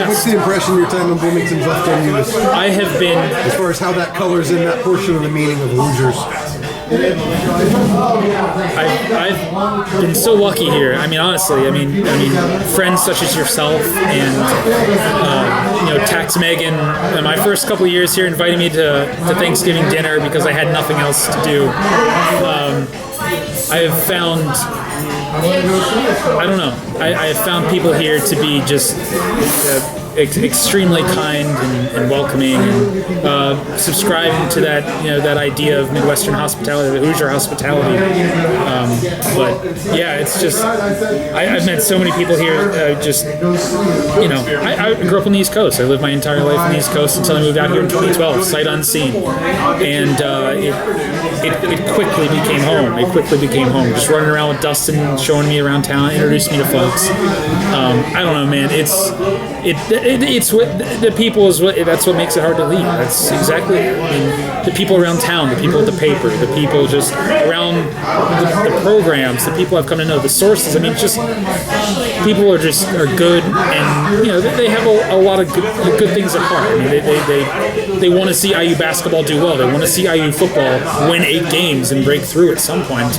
What's the impression your time in Bloomington's left on you? I have been, as far as how that colors in that portion of the meaning of Hoosiers. I've been so lucky here. I mean, honestly, I mean, friends such as yourself and Tax Megan. My first couple of years here invited me to Thanksgiving dinner because I had nothing else to do. I have found. I don't know. I have found people here to be just extremely kind and welcoming, and subscribing to that idea of Midwestern hospitality, the Hoosier hospitality. But yeah, it's just I've met so many people here. I grew up on the East Coast. I lived my entire life on the East Coast until I moved out here in 2012, sight unseen, and it quickly became home. It quickly became home. Just running around with Dustin, showing me around town, introducing me to folks. I don't know, man. It's what the people is. That's what makes it hard to leave. That's exactly it. I mean, the people around town, the people at the paper, the people just around the programs, the people I've come to know, the sources. I mean, just people are good, and they have a lot of good things at heart. I mean, they want to see IU basketball do well. They want to see IU football win 8 games and break through at some point.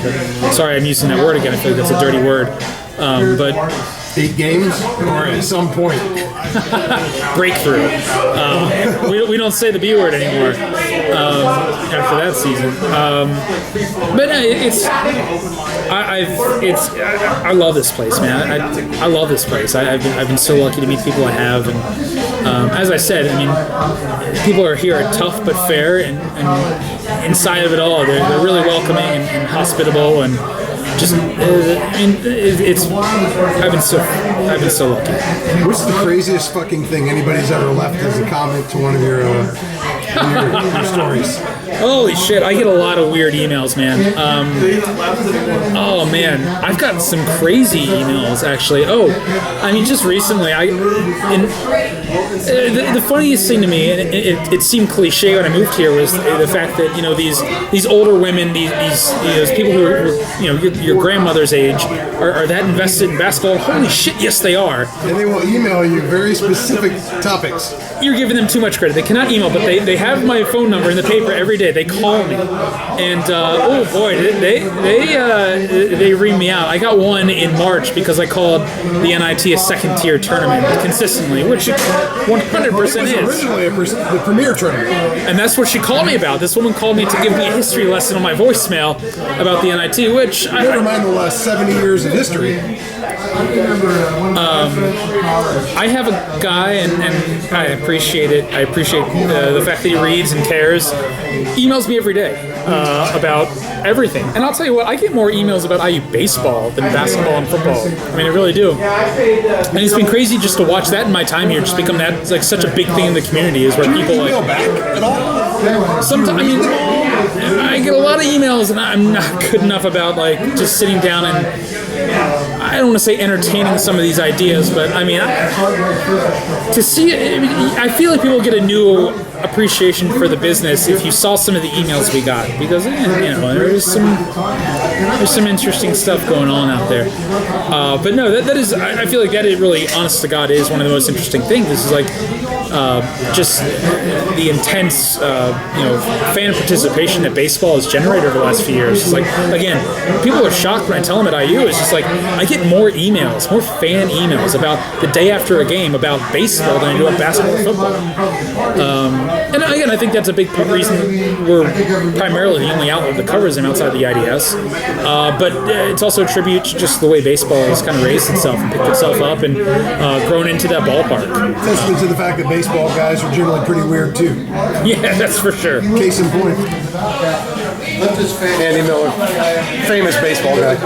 Sorry, I'm using that word again. I feel like that's a dirty word. But 8 games, or at some point breakthrough. We don't say the B word anymore after that season. But I love this place, man. I love this place. I've been so lucky to meet people I have, and as I said, I mean, people are here are tough but fair, and inside of it all, they're really welcoming and hospitable, and just I've been so lucky. What's the craziest fucking thing anybody's ever left as a comment to one of your stories? Holy shit, I get a lot of weird emails, man. Oh man, I've gotten some crazy emails actually. Oh, I mean, just recently, the funniest thing to me, and it seemed cliche when I moved here, was the fact that these older women, these people who are your grandmother's age are that invested in basketball. Holy shit, yes they are. And they will email you very specific topics. You're giving them too much credit. They cannot email, but they have my phone number in the paper every day. They call me, and oh boy, they ream me out. I got one in March because I called the NIT a second-tier tournament consistently, which 100% is. Originally the premier tournament, and that's what she called me about. This woman called me to give me a history lesson on my voicemail about the NIT, which never mind the last 70 years of history. I have a guy, and I appreciate it. I appreciate the fact that he reads and cares. Emails me every day about everything. And I'll tell you what, I get more emails about IU baseball than basketball and football. I mean, I really do. And it's been crazy just to watch that in my time here, just become that like such a big thing in the community, is where people email back at all? Sometimes, I mean, I get a lot of emails, and I'm not good enough about like just sitting down and, I don't want to say entertaining some of these ideas, but I mean, to see it, I feel like people get a new appreciation for the business if you saw some of the emails we got, because there's some interesting stuff going on out there. But no, that is, I feel like that is really, honest to God, is one of the most interesting things. This is like just the intense fan participation that baseball has generated over the last few years. It's like, again, people are shocked when I tell them at IU. It's just like I get more emails, more fan emails about the day after a game about baseball than I do about basketball or football. And again, I think that's a big reason we're primarily the only outlet that covers them outside the IDS. But it's also a tribute to just the way baseball has kind of raised itself and picked itself up and grown into that ballpark. Testament to the fact that baseball guys are generally pretty weird too. Yeah, that's for sure. Case in point. Andy Miller, famous baseball guy.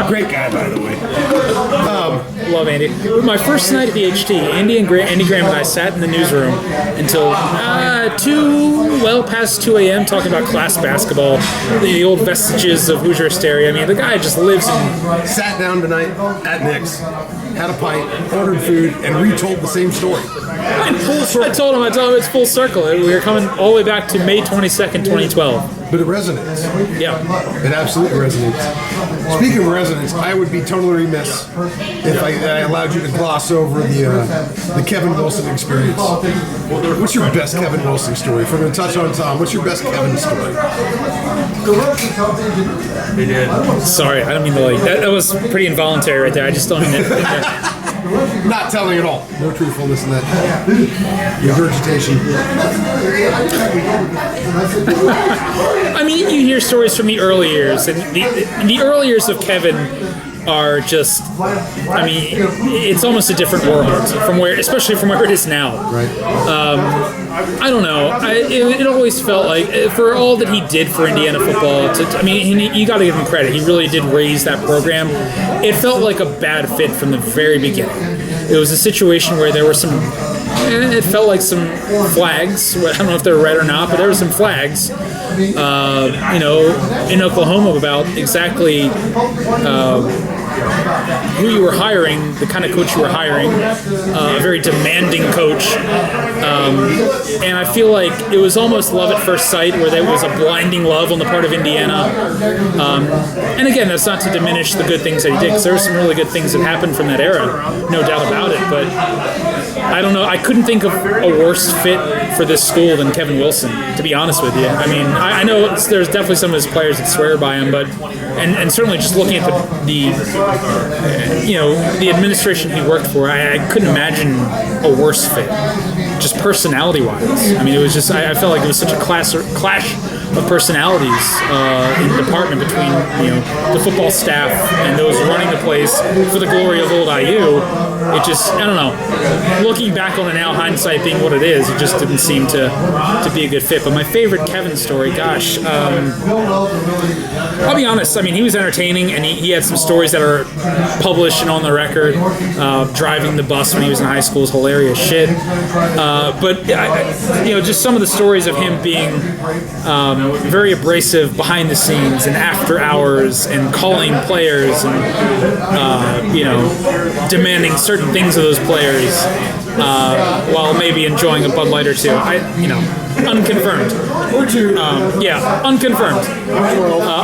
Great guy, by the way. Love Andy. My first night at the HT, Andy Graham and I sat in the newsroom until past 2 a.m. talking about class basketball, the old vestiges of Hoosier hysteria. I mean, the guy just lives in... Sat down tonight at Nick's, had a pint, ordered food, and retold the same story. I told him it's full circle. We were coming all the way back to May 22nd, 2012. But it resonates. Yeah. It absolutely resonates. Speaking of resonance, I would be totally remiss if I allowed you to gloss over the Kevin Wilson experience. What's your best Kevin Wilson story? If we're going to touch on Tom, what's your best Kevin story? Sorry, I don't mean to like... That was pretty involuntary right there. I just don't mean it. Not telling at all. No truthfulness in that. Regurgitation. I mean, you hear stories from the early years, and the early years of Kevin are just, I mean, it's almost a different world especially from where it is now. Right. I don't know. It always felt like, for all that he did for Indiana football, you got to give him credit. He really did raise that program. It felt like a bad fit from the very beginning. It was a situation where there were it felt like some flags. I don't know if they're red or not, but there were some flags, in Oklahoma about exactly who you were hiring, the kind of coach you were hiring, a very demanding coach. And I feel like it was almost love at first sight, where there was a blinding love on the part of Indiana. And again, that's not to diminish the good things that he did, because there were some really good things that happened from that era, no doubt about it. But I don't know, I couldn't think of a worse fit for this school than Kevin Wilson, to be honest with you. I mean, I know there's definitely some of his players that swear by him, but and certainly just looking at the administration he worked for, I couldn't imagine a worse fit, just personality-wise. I mean, it was just, I felt like it was such a clash of personalities in the department between the football staff and those running the place for the glory of old IU. It just, I don't know. Looking back on it now, hindsight being what it is, it just didn't seem to be a good fit. But my favorite Kevin story, gosh, I'll be honest. I mean, he was entertaining, and he had some stories that are published and on the record. Driving the bus when he was in high school is hilarious shit. But just some of the stories of him being very abrasive behind the scenes and after hours, and calling players and demanding certain things of those players, while maybe enjoying a Bud Light or two. Unconfirmed. Or two. Unconfirmed.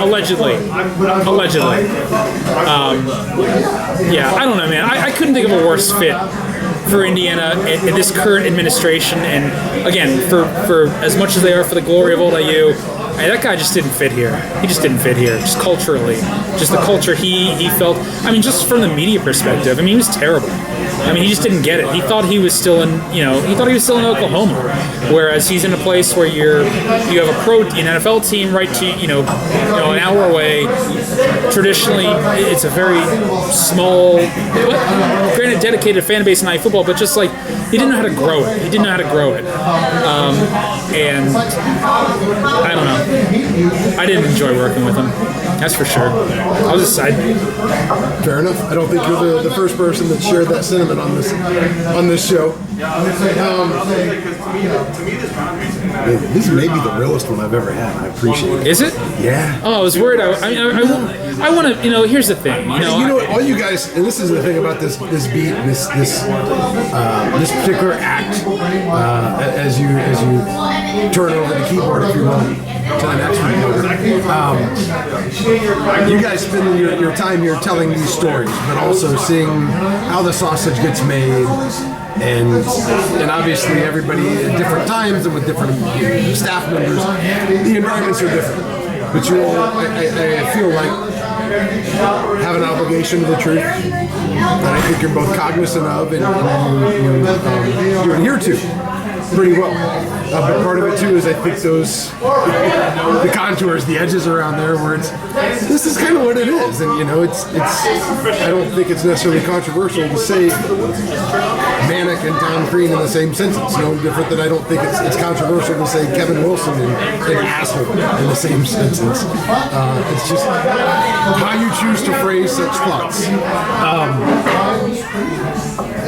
Allegedly. I don't know, man. I couldn't think of a worse fit for Indiana in this current administration, and again, for as much as they are for the glory of old IU, that guy just didn't fit here. He just didn't fit here, just culturally. Just the culture he felt. I mean, just from the media perspective, I mean, he was terrible. I mean, he just didn't get it. He thought he was still in, he thought he was still in Oklahoma, whereas he's in a place where you have an NFL team right to, an hour away. Traditionally, it's a very small, granted, dedicated fan base in high football, but just like, he didn't know how to grow it. And I don't know. I didn't enjoy working with him. That's for sure. I was a side. Fair enough. I don't think you're the first person that shared that sentiment on this show. This may be the realest one I've ever had. I appreciate it. Is it? Yeah. Oh, I was worried. I want to. Here's the thing. All you guys, and this is the thing about this beat, this particular act. As you turn over the keyboard, if you will, to the next one. You guys spend your time here telling these stories, but also seeing how the sausage gets made, and obviously everybody at different times and with different staff members, the environments are different. But you all, I feel like, have an obligation to the truth that I think you're both cognizant of and you adhere to pretty well. But part of it too is I think those the contours, the edges around there, where this is kind of what it is, and it's I don't think it's necessarily controversial to say Manic and Tom Crean in the same sentence. No different than I don't think it's controversial to say Kevin Wilson and asshole in the same sentence. It's just how you choose to phrase such thoughts.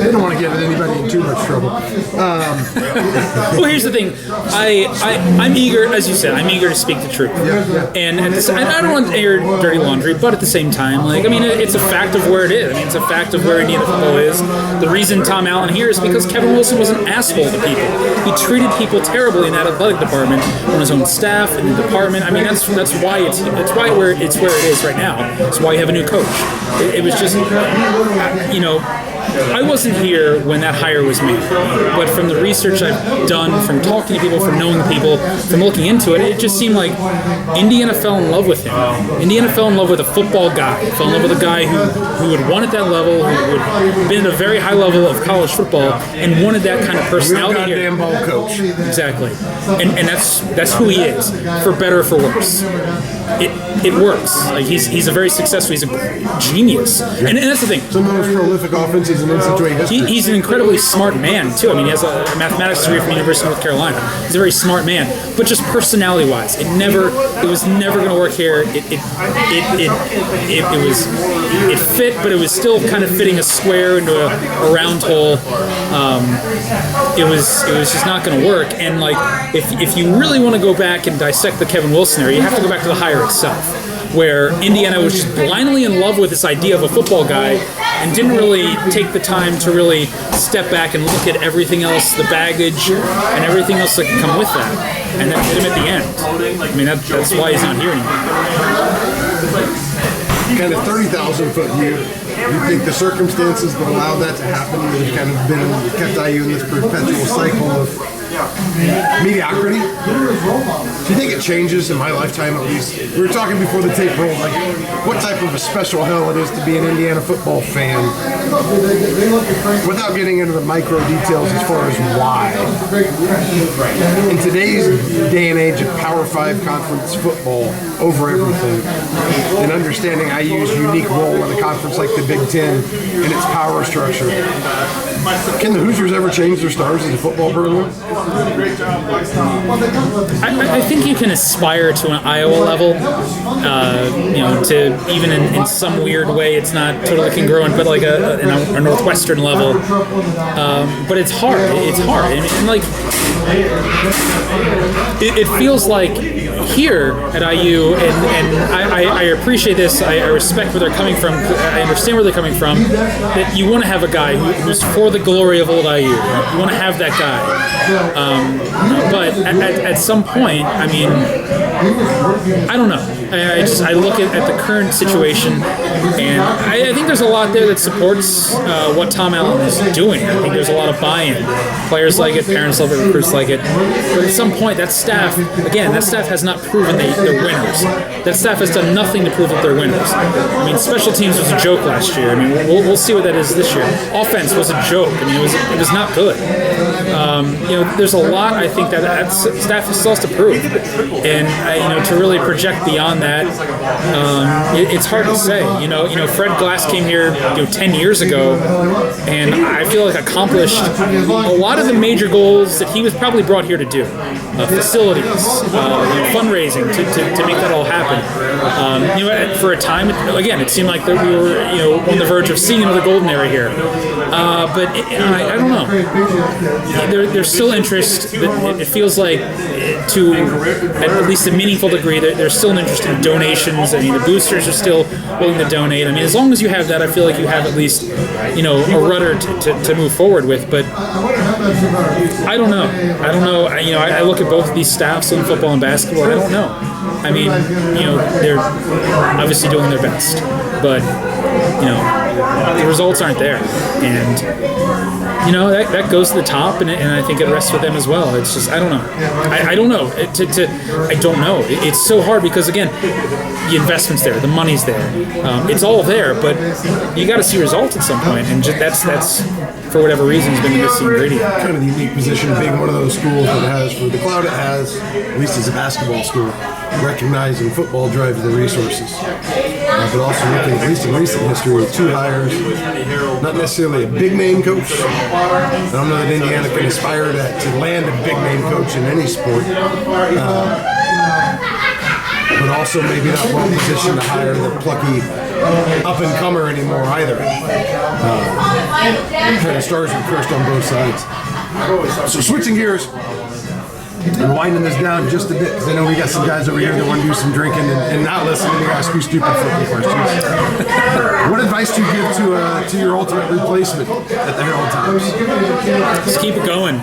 I don't want to get anybody in too much trouble. Well, here's the thing. I'm eager, as you said, I'm eager to speak the truth. Yeah. And I don't want to air dirty laundry, but at the same time, it's a fact of where it is. I mean, it's a fact of where Indiana football is. The reason Tom Allen here is because Kevin Wilson was an asshole to people. He treated people terribly in that athletic department, on his own staff, in the department. I mean, that's why it's where it is right now. That's why you have a new coach. It was just, I wasn't here when that hire was made, but from the research I've done, from talking to people, from knowing people, from looking into it, it just seemed like Indiana fell in love with him. Indiana fell in love with a football guy, fell in love with a guy who had won at that level, who had been at a very high level of college football, and wanted that kind of personality. Real goddamn ball coach. Exactly. And that's who he is, for better or for worse. It works. Like he's a very successful, he's a genius. And that's the thing. Some of the most prolific offenses in NCAA history. He's an incredibly smart man, too. I mean, he has a mathematics degree from the University of North Carolina. He's a very smart man. But just personality-wise, it was never going to work here. It fit, but it was still kind of fitting a square into a round hole. It was just not going to work. And, if you really want to go back and dissect the Kevin Wilson era, you have to go back to the hire itself. where Indiana was just blindly in love with this idea of a football guy and didn't really take the time to really step back and look at everything else, the baggage and everything else that can come with that, and then hit him at the end. I mean, that's why he's not here anymore. Kind of 30,000-foot view. You think the circumstances that allowed that to happen have kind of kept IU in this perpetual cycle of mediocrity? Do you think it changes in my lifetime at least? We were talking before the tape rolled, like what type of a special hell it is to be an Indiana football fan, without getting into the micro details as far as why. In today's day and age of Power 5 conference football over everything, and understanding IU's unique role in a conference like the Big Ten and its power structure, can the Hoosiers ever change their stars as a football program? I think you can aspire to an Iowa level, to even in some weird way, it's not totally congruent, but like a Northwestern level. But it's hard. It's hard, and like it feels like here at IU, and I appreciate this. I respect where they're coming from. I understand where they're coming from. That you want to have a guy who's for the glory of old IU. You want to have that guy. But at some point, I mean, I don't know. I look at the current situation, and I think there's a lot there that supports what Tom Allen is doing. I think there's a lot of buy-in. Players like it, parents love it, recruits like it. But at some point, that staff has not proven they're winners. That staff has done nothing to prove that they're winners. I mean, special teams was a joke last year. I mean, we'll see what that is this year. Offense was a joke. I mean, it was not good. There's a lot I think that staff still has to prove, and to really project beyond that, it's hard to say. Fred Glass came here 10 years ago, and I feel like accomplished a lot of the major goals that he was probably brought here to do. Facilities, fundraising to make that all happen. For a time, again, it seemed like that we were on the verge of seeing another golden era here. But I don't know. There's still interest. It feels like to at least a meaningful degree that there's still an interest in donations. I mean, the boosters are still willing to donate. I mean, as long as you have that, I feel like you have at least a rudder to move forward with. But I don't know. I look at both of these staffs in football and basketball. I don't know. I mean, they're obviously doing their best, but the results aren't there, and that goes to the top, and I think it rests with them as well. It's just I don't know. I don't know. I don't know. It's so hard because again, the investment's there, the money's there, it's all there, but you got to see results at some point, and that's for whatever reason has been the missing ingredient. Kind of the unique position of being one of those schools that has, for the cloud it has, at least as a basketball school, recognizing football drives the resources. But also looking, at least in recent history, with two hires, not necessarily a big name coach. I don't know that Indiana can aspire to land a big name coach in any sport. But also maybe not well positioned to hire the plucky up-and-comer anymore either. Kind of stars were cursed on both sides. So switching gears and winding this down just a bit, because I know we got some guys over here that want to do some drinking and not listen to me ask you stupid football questions. What advice do you give to your ultimate replacement at the Herald Times? Just keep it going.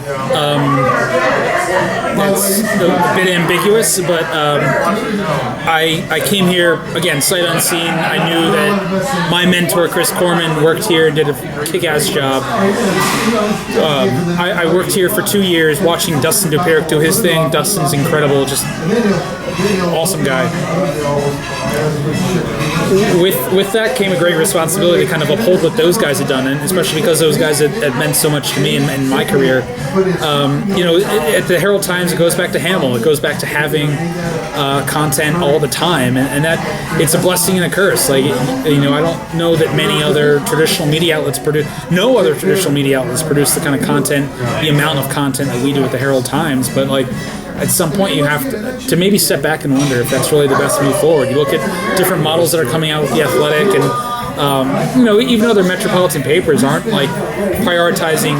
It's a bit ambiguous, but I came here, again, sight unseen. I knew that my mentor, Chris Corman, worked here and did a kick-ass job. I worked here for 2 years watching Dustin Duperic do his thing. Dustin's incredible, just awesome guy. With that came a great responsibility to kind of uphold what those guys had done, and especially because those guys had meant so much to me in my career. At the Herald Times, it goes back to Hamill. It goes back to having content all the time, and that it's a blessing and a curse. Like, I don't know that many other traditional media outlets produce. No other traditional media outlets produce the kind of content, the amount of content that we do at the Herald Times. But like, at some point you have to maybe step back and wonder if that's really the best move forward. You look at different models that are coming out with The Athletic, and even other metropolitan papers aren't like prioritizing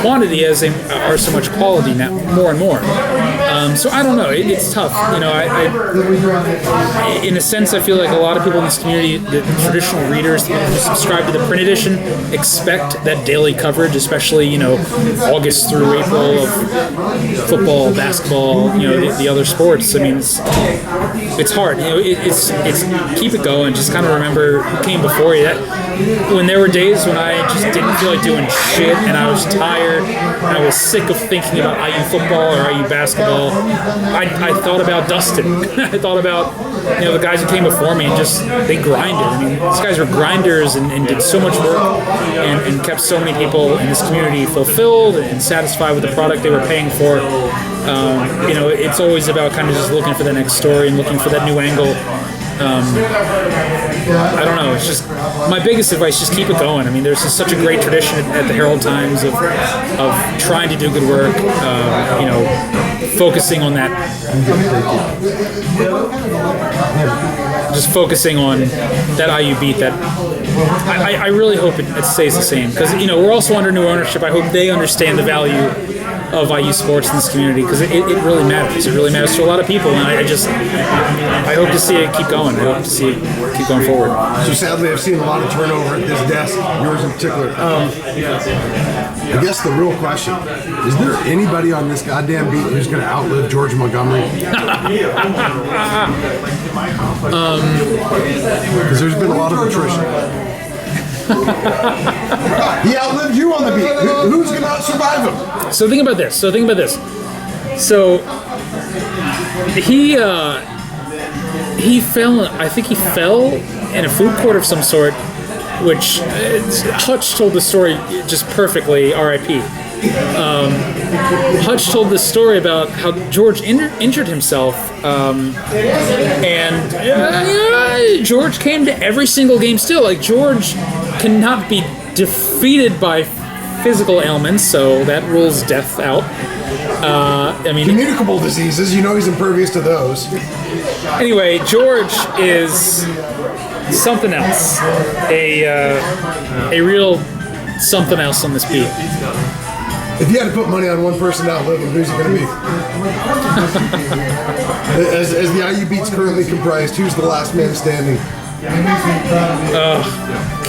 quantity as they are so much quality now, more and more. So I don't know. It's tough. You know, I in a sense, I feel like a lot of people in this community, the traditional readers who subscribe to the print edition, expect that daily coverage, especially, you know, August through April of football, basketball, you know, the other sports. I mean, it's hard. You know, it's keep it going. Just kind of remember who came before you. That when there were days when I just didn't feel like doing shit and I was tired and I was sick of thinking about IU football or IU basketball, I thought about Dustin. I thought about, you know, the guys who came before me and just, they grinded. I mean, these guys were grinders and did so much work and kept so many people in this community fulfilled and satisfied with the product they were paying for. You know, it's always about kind of just looking for the next story and looking for that new angle. I don't know. It's just my biggest advice: just keep it going. I mean, there's just such a great tradition at the Herald Times of trying to do good work. You know, focusing on that. Just focusing on that IU beat. That I really hope it stays the same, because, you know, we're also under new ownership. I hope they understand the value of IU sports in this community, because it really matters. It really matters to a lot of people, and I hope to see it keep going. I hope to see it keep going forward. So sadly, I've seen a lot of turnover at this desk, yours in particular. I guess the real question, is there anybody on this goddamn beat who's going to outlive George Montgomery? Because there's been a lot of attrition. He outlived you on the beat. Who's going to survive him? So think about this. So he fell. I think he fell in a food court of some sort, which Hutch told the story just perfectly. R.I.P. Hutch told this story about how George injured himself, and George came to every single game still. Like, George cannot be defeated by physical ailments, so that rules death out. I mean, communicable diseases, you know, he's impervious to those. Anyway, George is something else, a real something else on this beat. If you had to put money on one person to outlive him, who's it going to be? As the IU beat's currently comprised, who's the last man standing? Oh,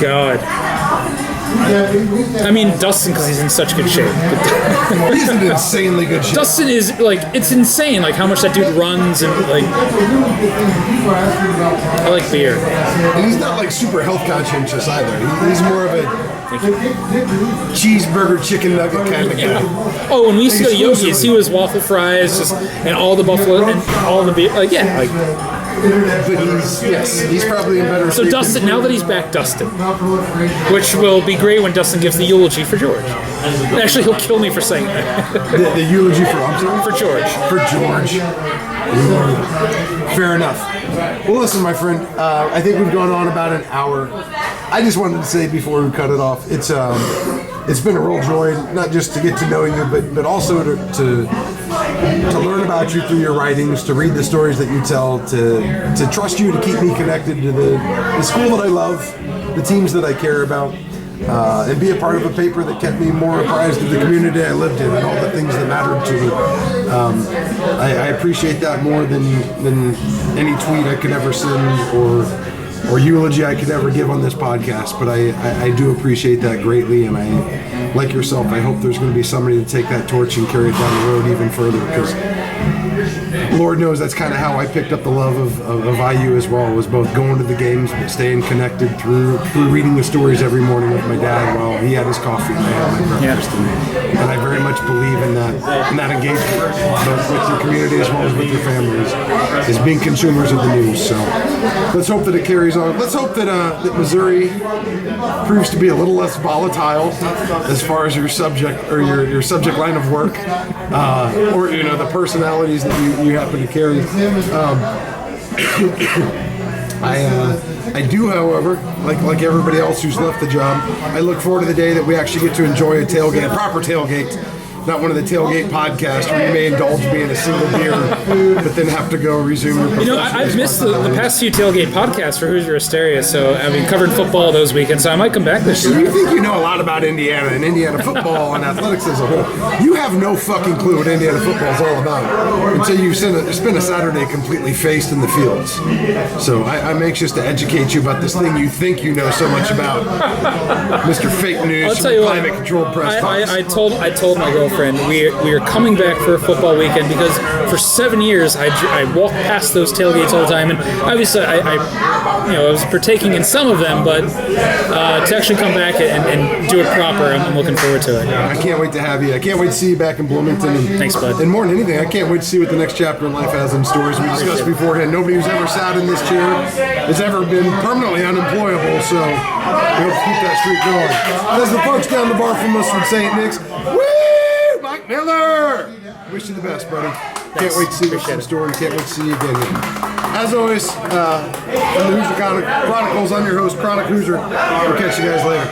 God. I mean, Dustin, because he's in such good shape. He's in insanely good shape. Dustin is, like, it's insane, like, how much that dude runs, and, like, I like beer. And he's not, like, super health conscientious either. He's more of a cheeseburger, chicken nugget kind of guy. Oh, when we used to go to Yogi's, he was waffle fries, just, and all the buffalo, and all the beer, like, yeah, like. But he's probably in better shape. So Dustin, now that he's back, Dustin, which will be great when Dustin gives the eulogy for George. Actually, he'll kill me for saying that. The eulogy for George? For George. For George. Fair enough. Well, listen, my friend, I think we've gone on about an hour. I just wanted to say before we cut it off, it's been a real joy, not just to get to know you, but also to learn about you through your writings, to read the stories that you tell, to trust you to keep me connected to the school that I love, the teams that I care about, and be a part of a paper that kept me more apprised of the community I lived in and all the things that mattered to me. I appreciate that more than any tweet I could ever send or eulogy I could ever give on this podcast, but I do appreciate that greatly, and I, like yourself, I hope there's going to be somebody to take that torch and carry it down the road even further, because Lord knows that's kind of how I picked up the love of IU as well, was both going to the games but staying connected through reading the stories every morning with my dad while he had his coffee and I had my breakfast. Yeah. And I very much believe in that engagement, both with your community as well as with your families, is being consumers of the news. So let's hope that it carries on. Let's hope that Missouri proves to be a little less volatile as far as your subject or your subject line of work, or the personalities that you happen to carry. I do, however, like everybody else who's left the job, I look forward to the day that we actually get to enjoy a proper tailgate not one of the tailgate podcasts where you may indulge me in a single beer, but then have to go resume your You know, I've missed the past few tailgate podcasts for Hoosier Hysteria, so I mean, covered football those weekends, so I might come back this year. You think you know a lot about Indiana and Indiana football and athletics as a whole. You have no fucking clue what Indiana football is all about until you spend a Saturday completely faced in the fields. So I'm anxious to educate you about this thing you think you know so much about, Mr. Fake News. I'll tell you what, climate controlled press box. I told my girlfriend we are coming back for a football weekend because for 7 years I walked past those tailgates all the time, and obviously I was partaking in some of them, but to actually come back and do it proper, I'm looking forward to it. I can't wait to have you. I can't wait to see you back in Bloomington. And, thanks, bud. And more than anything, I can't wait to see what the next chapter in life has in store. As we discussed beforehand, nobody who's ever sat in this chair has ever been permanently unemployable, so we hope to keep that streak going. As the folks down the bar from us from St. Nick's, woo! Mike Miller! Wish you the best, buddy. Can't wait to see what's in store and can't wait to see you again here. As always, from the Hoosier Chronicles, I'm your host, Chronic Hoosier. We'll catch you guys later.